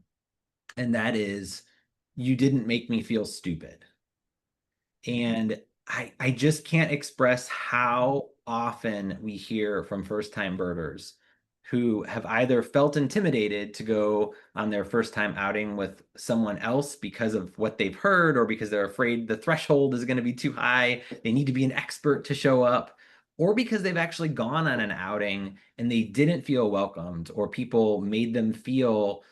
and that is, you didn't make me feel stupid. And I just can't express how often we hear from first-time birders who have either felt intimidated to go on their first time outing with someone else because of what they've heard or because they're afraid the threshold is going to be too high, they need to be an expert to show up, or because they've actually gone on an outing and they didn't feel welcomed or people made them feel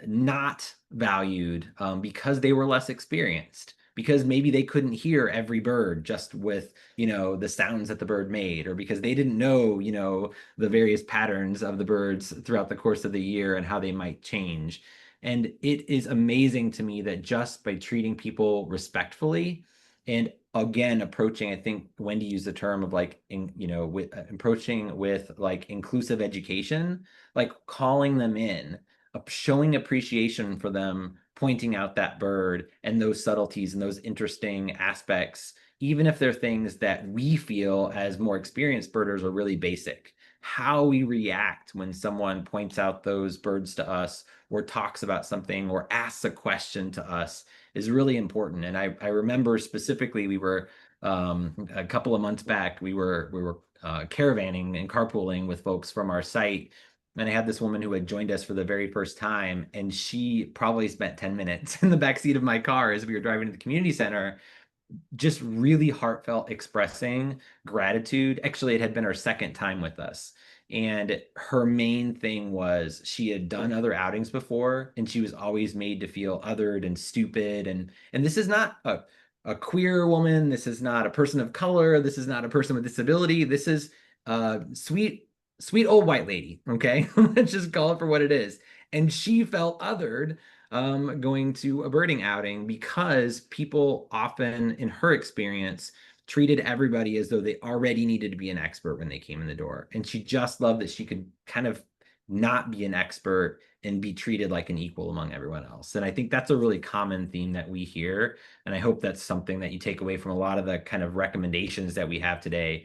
not valued because they were less experienced, because maybe they couldn't hear every bird just with, the sounds that the bird made, or because they didn't know, the various patterns of the birds throughout the course of the year and how they might change. And it is amazing to me that just by treating people respectfully and again approaching, I think Wendy used the term of with approaching with like inclusive education, like calling them in, showing appreciation for them, pointing out that bird and those subtleties and those interesting aspects, even if they're things that we feel as more experienced birders are really basic. How we react when someone points out those birds to us or talks about something or asks a question to us is really important. And I remember specifically, we were a couple of months back, we were caravanning and carpooling with folks from our site. And I had this woman who had joined us for the very first time, and she probably spent 10 minutes in the back seat of my car as we were driving to the community center, just really heartfelt expressing gratitude. Actually, it had been her second time with us. And her main thing was she had done other outings before, and she was always made to feel othered and stupid. And this is not a queer woman. This is not a person of color. This is not a person with disability. This is a sweet old white lady. Okay. Let's just call it for what it is. And she felt othered going to a birding outing because people often, in her experience, treated everybody as though they already needed to be an expert when they came in the door. And she just loved that she could kind of not be an expert and be treated like an equal among everyone else. And I think that's a really common theme that we hear. And I hope that's something that you take away from a lot of the kind of recommendations that we have today.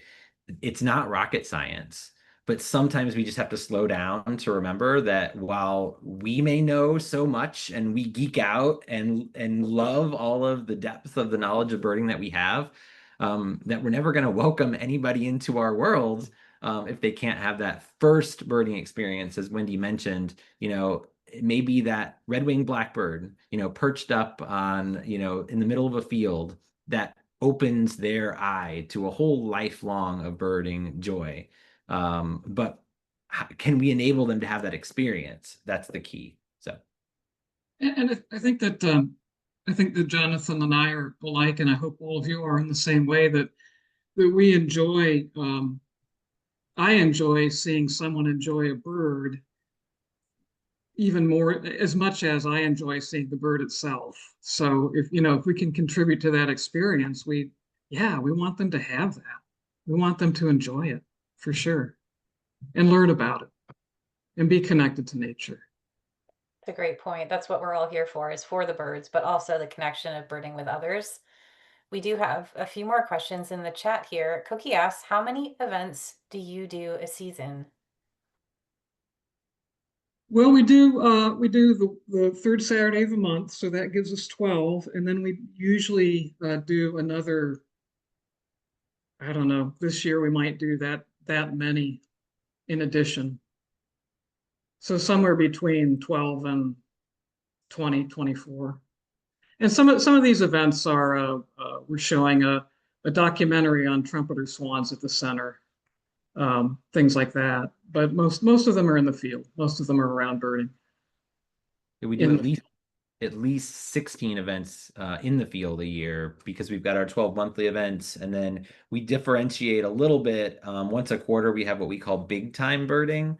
It's not rocket science, but sometimes we just have to slow down to remember that while we may know so much and we geek out and love all of the depth of the knowledge of birding that we have, that we're never going to welcome anybody into our world if they can't have that first birding experience. As Wendy mentioned, it may be that red-winged blackbird, perched up on, in the middle of a field that opens their eye to a whole lifelong of birding joy. But can we enable them to have that experience? That's the key. So, And I think that Jonathan and I are alike, and I hope all of you are in the same way, that we enjoy. I enjoy seeing someone enjoy a bird even more, as much as I enjoy seeing the bird itself. So if we can contribute to that experience, we want them to have that. We want them to enjoy it for sure, and learn about it, and be connected to nature. It's a great point. That's what we're all here for, is for the birds, but also the connection of birding with others. We do have a few more questions in the chat here. Cookie asks, how many events do you do a season? Well, we do the third Saturday of the month, so that gives us 12, and then we usually do another. I don't know. This year we might do that many in addition. So somewhere between 12 and 20, 24. And some of these events are we're showing a documentary on trumpeter swans at the center, things like that. But most of them are in the field. Most of them are around birding. we do at least 16 events in the field a year, because we've got our 12 monthly events, and then we differentiate a little bit. Once a quarter, we have what we call big time birding,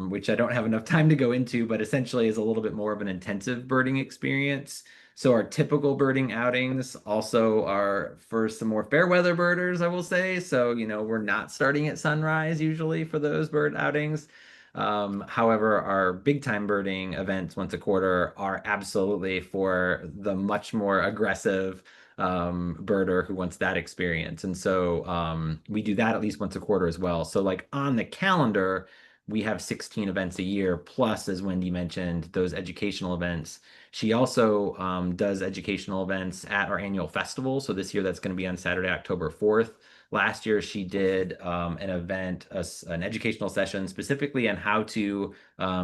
which I don't have enough time to go into, but essentially is a little bit more of an intensive birding experience. So our typical birding outings also are for some more fair weather birders, I will say. So, we're not starting at sunrise usually for those bird outings. However, our big time birding events once a quarter are absolutely for the much more aggressive birder who wants that experience. And so we do that at least once a quarter as well. So like on the calendar, we have 16 events a year, plus, as Wendy mentioned, those educational events. She also does educational events at our annual festival. So this year that's going to be on Saturday, October 4th. Last year, she did an event, an educational session specifically on how to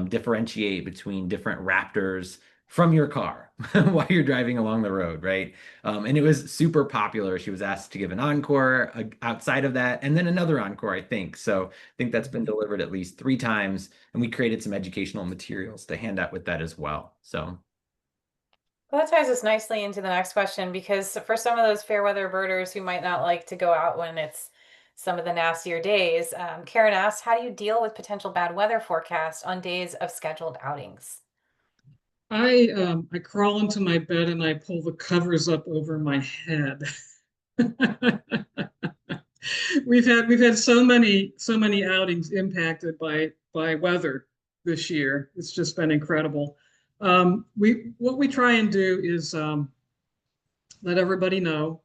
differentiate between different raptors from your car while you're driving along the road, right? And it was super popular. She was asked to give an encore outside of that, and then another encore, I think. So I think that's been delivered at least 3 times, and we created some educational materials to hand out with that as well. So. Well, that ties us nicely into the next question, because for some of those fair weather birders who might not like to go out when it's some of the nastier days, Karen asks, how do you deal with potential bad weather forecasts on days of scheduled outings? I crawl into my bed and I pull the covers up over my head. We've had so many outings impacted by weather this year. It's just been incredible. What we try and do is let everybody know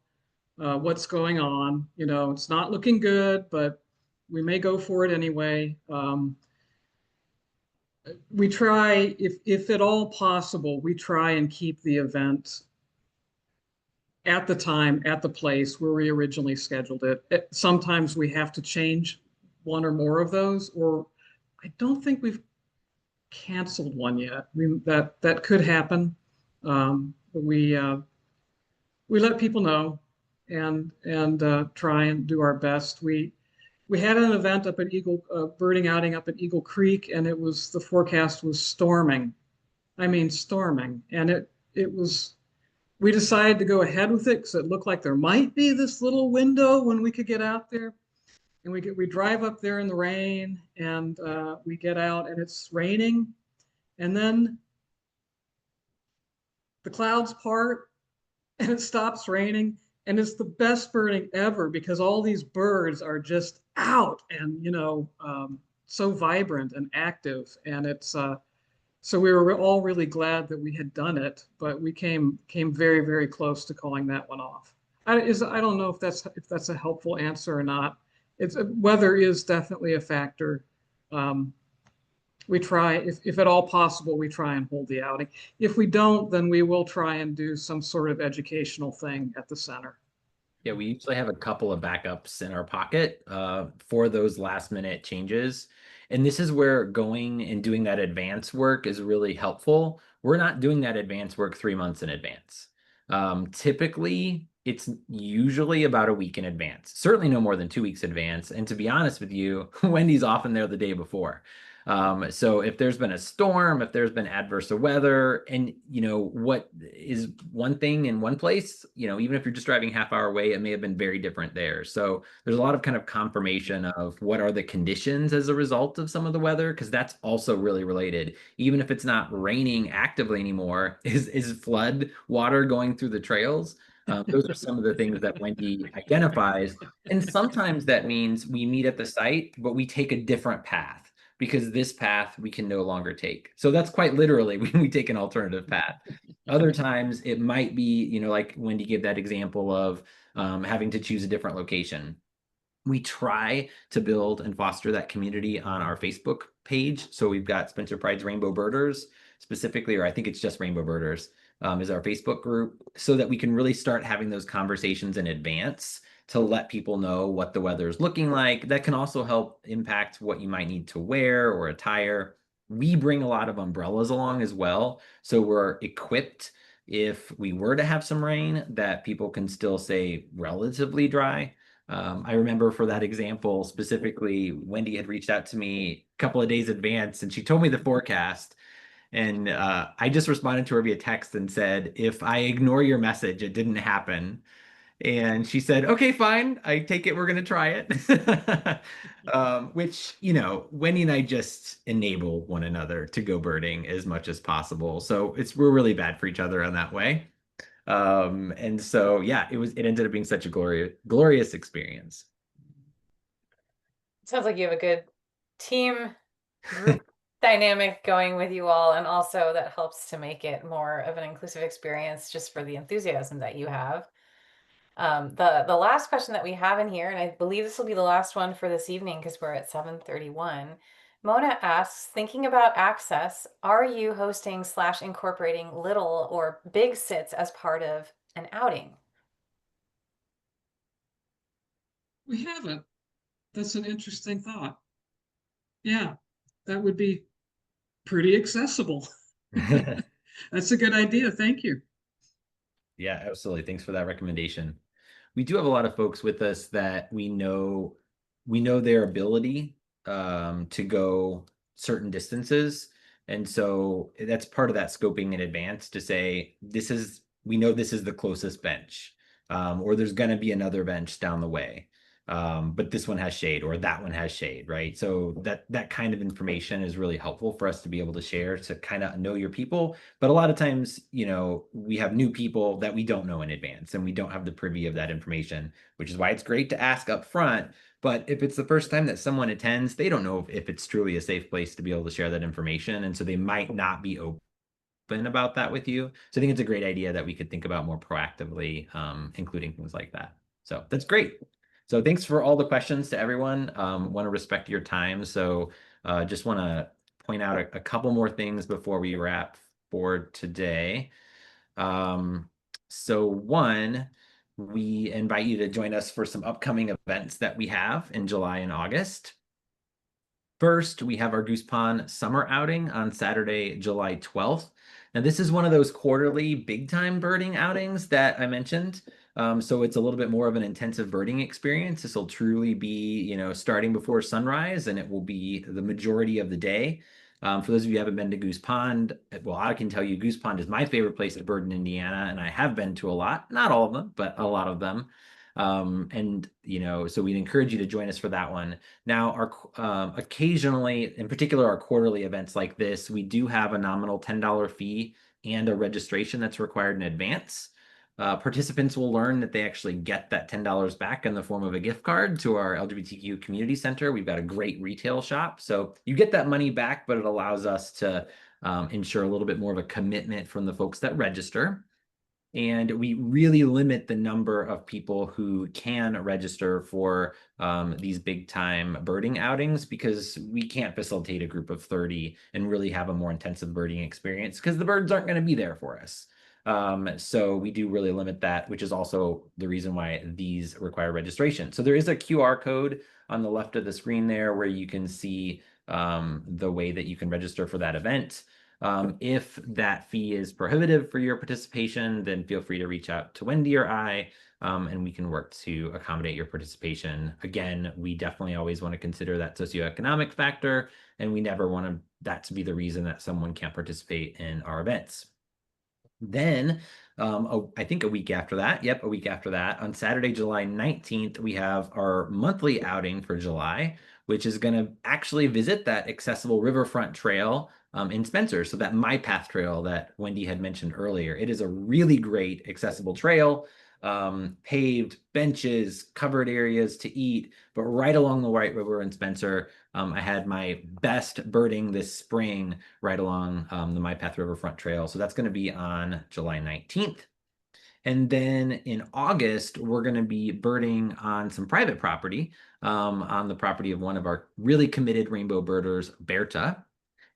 what's going on. It's not looking good, but we may go for it anyway. We try, if at all possible, we try and keep the event at the time, at the place where we originally scheduled it. Sometimes we have to change one or more of those, or I don't think we've canceled one yet. That could happen. But we let people know and try and do our best. We had an event up at Eagle birding outing up at Eagle Creek, and the forecast was storming. I mean storming, and it was. We decided to go ahead with it because it looked like there might be this little window when we could get out there. And we drive up there in the rain, and we get out, and it's raining, and then the clouds part, and it stops raining, and it's the best birding ever because all these birds are just out and so vibrant and active, and it's so we were all really glad that we had done it, but we came very, very close to calling that one off. I don't know if that's a helpful answer or not. Weather is definitely a factor. We try, if at all possible, we try and hold the outing. If we don't, then we will try and do some sort of educational thing at the center. Yeah, we usually have a couple of backups in our pocket for those last minute changes. And this is where going and doing that advance work is really helpful. We're not doing that advance work 3 months in advance. Typically, it's usually about a week in advance, certainly no more than 2 weeks in advance. And to be honest with you, Wendy's often there the day before. So if there's been a storm, if there's been adverse weather, and what is one thing in one place, even if you're just driving half-hour away, it may have been very different there. So there's a lot of kind of confirmation of what are the conditions as a result of some of the weather, because that's also really related. Even if it's not raining actively anymore, is flood water going through the trails? Those are some of the things that Wendy identifies. And sometimes that means we meet at the site, but we take a different path because this path we can no longer take. So that's quite literally we take an alternative path. Other times it might be, like Wendy gave that example of having to choose a different location. We try to build and foster that community on our Facebook page. So we've got Spencer Pride's Rainbow Birders specifically, or I think it's just Rainbow Birders is our Facebook group, so that we can really start having those conversations in advance to let people know what the weather is looking like. That can also help impact what you might need to wear or attire. We bring a lot of umbrellas along as well, so we're equipped if we were to have some rain that people can still stay relatively dry. I remember for that example specifically, Wendy had reached out to me a couple of days advance and she told me the forecast. And I just responded to her via text and said, if I ignore your message, it didn't happen. And she said, okay, fine. I take it we're going to try it. Which, Wendy and I just enable one another to go birding as much as possible. So we're really bad for each other in that way. And so, yeah, it ended up being such a glorious experience. Sounds like you have a good team group dynamic going with you all, and also that helps to make it more of an inclusive experience just for the enthusiasm that you have. The last question that we have in here, and I believe this will be the last one for this evening because we're at 7:31. Mona asks, thinking about access, are you hosting / incorporating little or big sits as part of an outing? We haven't. That's an interesting thought. Yeah, that would be pretty accessible. That's a good idea. Thank you. Yeah, absolutely. Thanks for that recommendation. We do have a lot of folks with us that we know their ability to go certain distances. And so that's part of that scoping in advance to say, we know this is the closest bench, or there's going to be another bench down the way. But this one has shade or that one has shade, right? So that kind of information is really helpful for us to be able to share to kind of know your people. But a lot of times, we have new people that we don't know in advance and we don't have the privy of that information, which is why it's great to ask up front. But if it's the first time that someone attends, they don't know if it's truly a safe place to be able to share that information. And so they might not be open about that with you. So I think it's a great idea that we could think about more proactively, including things like that. So that's great. So thanks for all the questions to everyone. Want to respect your time. So just want to point out a couple more things before we wrap for today. So one, we invite you to join us for some upcoming events that we have in July and August. First, we have our Goose Pond summer outing on Saturday, July 12th. Now, this is one of those quarterly big time birding outings that I mentioned. So it's a little bit more of an intensive birding experience. This will truly be, starting before sunrise, and it will be the majority of the day. For those of you who haven't been to Goose Pond, well, I can tell you Goose Pond is my favorite place to bird in Indiana, and I have been to a lot, not all of them, but a lot of them. So we'd encourage you to join us for that one. Now, occasionally, in particular, our quarterly events like this, we do have a nominal $10 fee and a registration that's required in advance. Participants will learn that they actually get that $10 back in the form of a gift card to our LGBTQ community center. We've got a great retail shop. So you get that money back, but it allows us to ensure a little bit more of a commitment from the folks that register. And we really limit the number of people who can register for these big time birding outings, because we can't facilitate a group of 30 and really have a more intensive birding experience because the birds aren't going to be there for us. So we do really limit that, which is also the reason why these require registration. So there is a QR code on the left of the screen there where you can see the way that you can register for that event. If that fee is prohibitive for your participation, then feel free to reach out to Wendy or I, and we can work to accommodate your participation. Again, we definitely always want to consider that socioeconomic factor, and we never want that to be the reason that someone can't participate in our events. Then, I think a week after that, on Saturday, July 19th, we have our monthly outing for July, which is going to actually visit that accessible riverfront trail in Spencer. So that My Path trail that Wendy had mentioned earlier. It is a really great accessible trail, paved benches, covered areas to eat, but right along the White River in Spencer. I had my best birding this spring right along the My Path Riverfront Trail. So that's going to be on July 19th. And then in August, we're going to be birding on some private property, on the property of one of our really committed rainbow birders, Berta.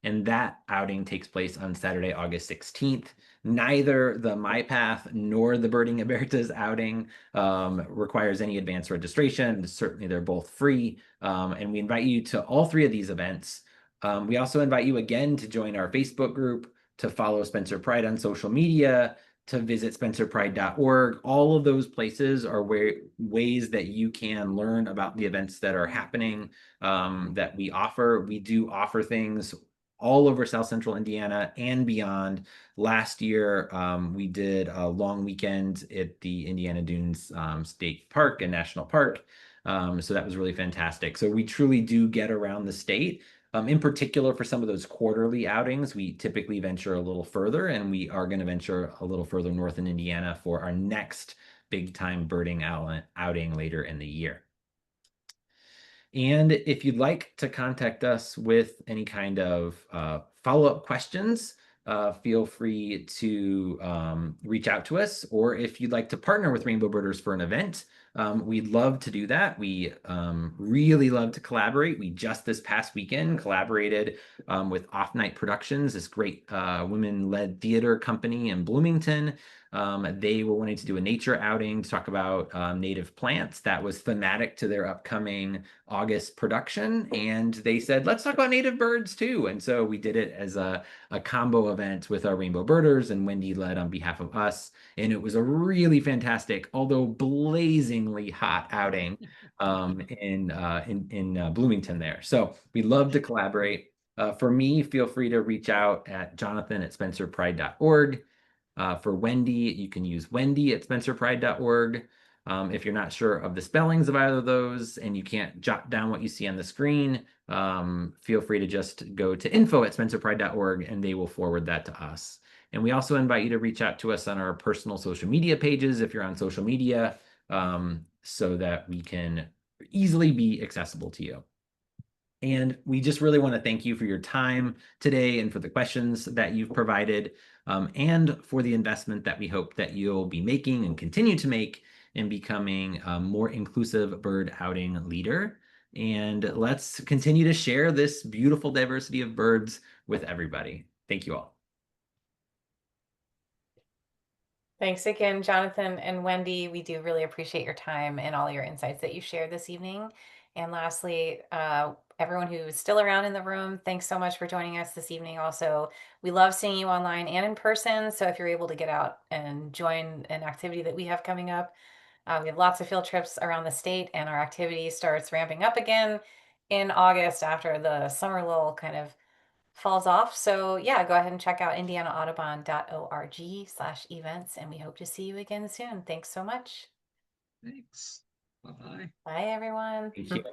And that outing takes place on Saturday, August 16th. Neither the My Path nor the Birding Eberta's outing requires any advance registration. Certainly, they're both free. And we invite you to all three of these events. We also invite you again to join our Facebook group, to follow Spencer Pride on social media, to visit spencerpride.org. All of those places are ways that you can learn about the events that are happening, that we offer. We do offer things all over South Central Indiana and beyond. Last year, we did a long weekend at the Indiana Dunes State Park and National Park. So that was really fantastic. So we truly do get around the state. In particular, for some of those quarterly outings, we typically venture a little further, and we are going to venture a little further north in Indiana for our next big time birding outing later in the year. And if you'd like to contact us with any kind of follow-up questions, feel free to reach out to us. Or if you'd like to partner with Rainbow Birders for an event, we'd love to do that. We really love to collaborate. We just this past weekend collaborated with Off Night Productions, this great women-led theater company in Bloomington. They were wanting to do a nature outing to talk about native plants that was thematic to their upcoming August production. And they said, let's talk about native birds too. And so we did it as a combo event with our Rainbow Birders, and Wendy led on behalf of us. And it was a really fantastic, although blazingly hot outing in Bloomington there. So we love to collaborate. For me, feel free to reach out at jonathan@spencerpride.org. For Wendy, you can use wendy@spencerpride.org. If you're not sure of the spellings of either of those and you can't jot down what you see on the screen, feel free to just go to info@spencerpride.org and they will forward that to us. And we also invite you to reach out to us on our personal social media pages if you're on social media, so that we can easily be accessible to you. And we just really want to thank you for your time today and for the questions that you've provided, and for the investment that we hope that you'll be making and continue to make in becoming a more inclusive bird outing leader. And let's continue to share this beautiful diversity of birds with everybody. Thank you all. Thanks again, Jonathan and Wendy. We do really appreciate your time and all your insights that you shared this evening. And lastly, everyone who's still around in the room, thanks so much for joining us this evening. Also, we love seeing you online and in person. So if you're able to get out and join an activity that we have coming up, we have lots of field trips around the state, and our activity starts ramping up again in August after the summer lull kind of falls off. So yeah, go ahead and check out indianaaudubon.org/events, and we hope to see you again soon. Thanks so much. Thanks. Bye-bye. Bye, everyone. Thank you.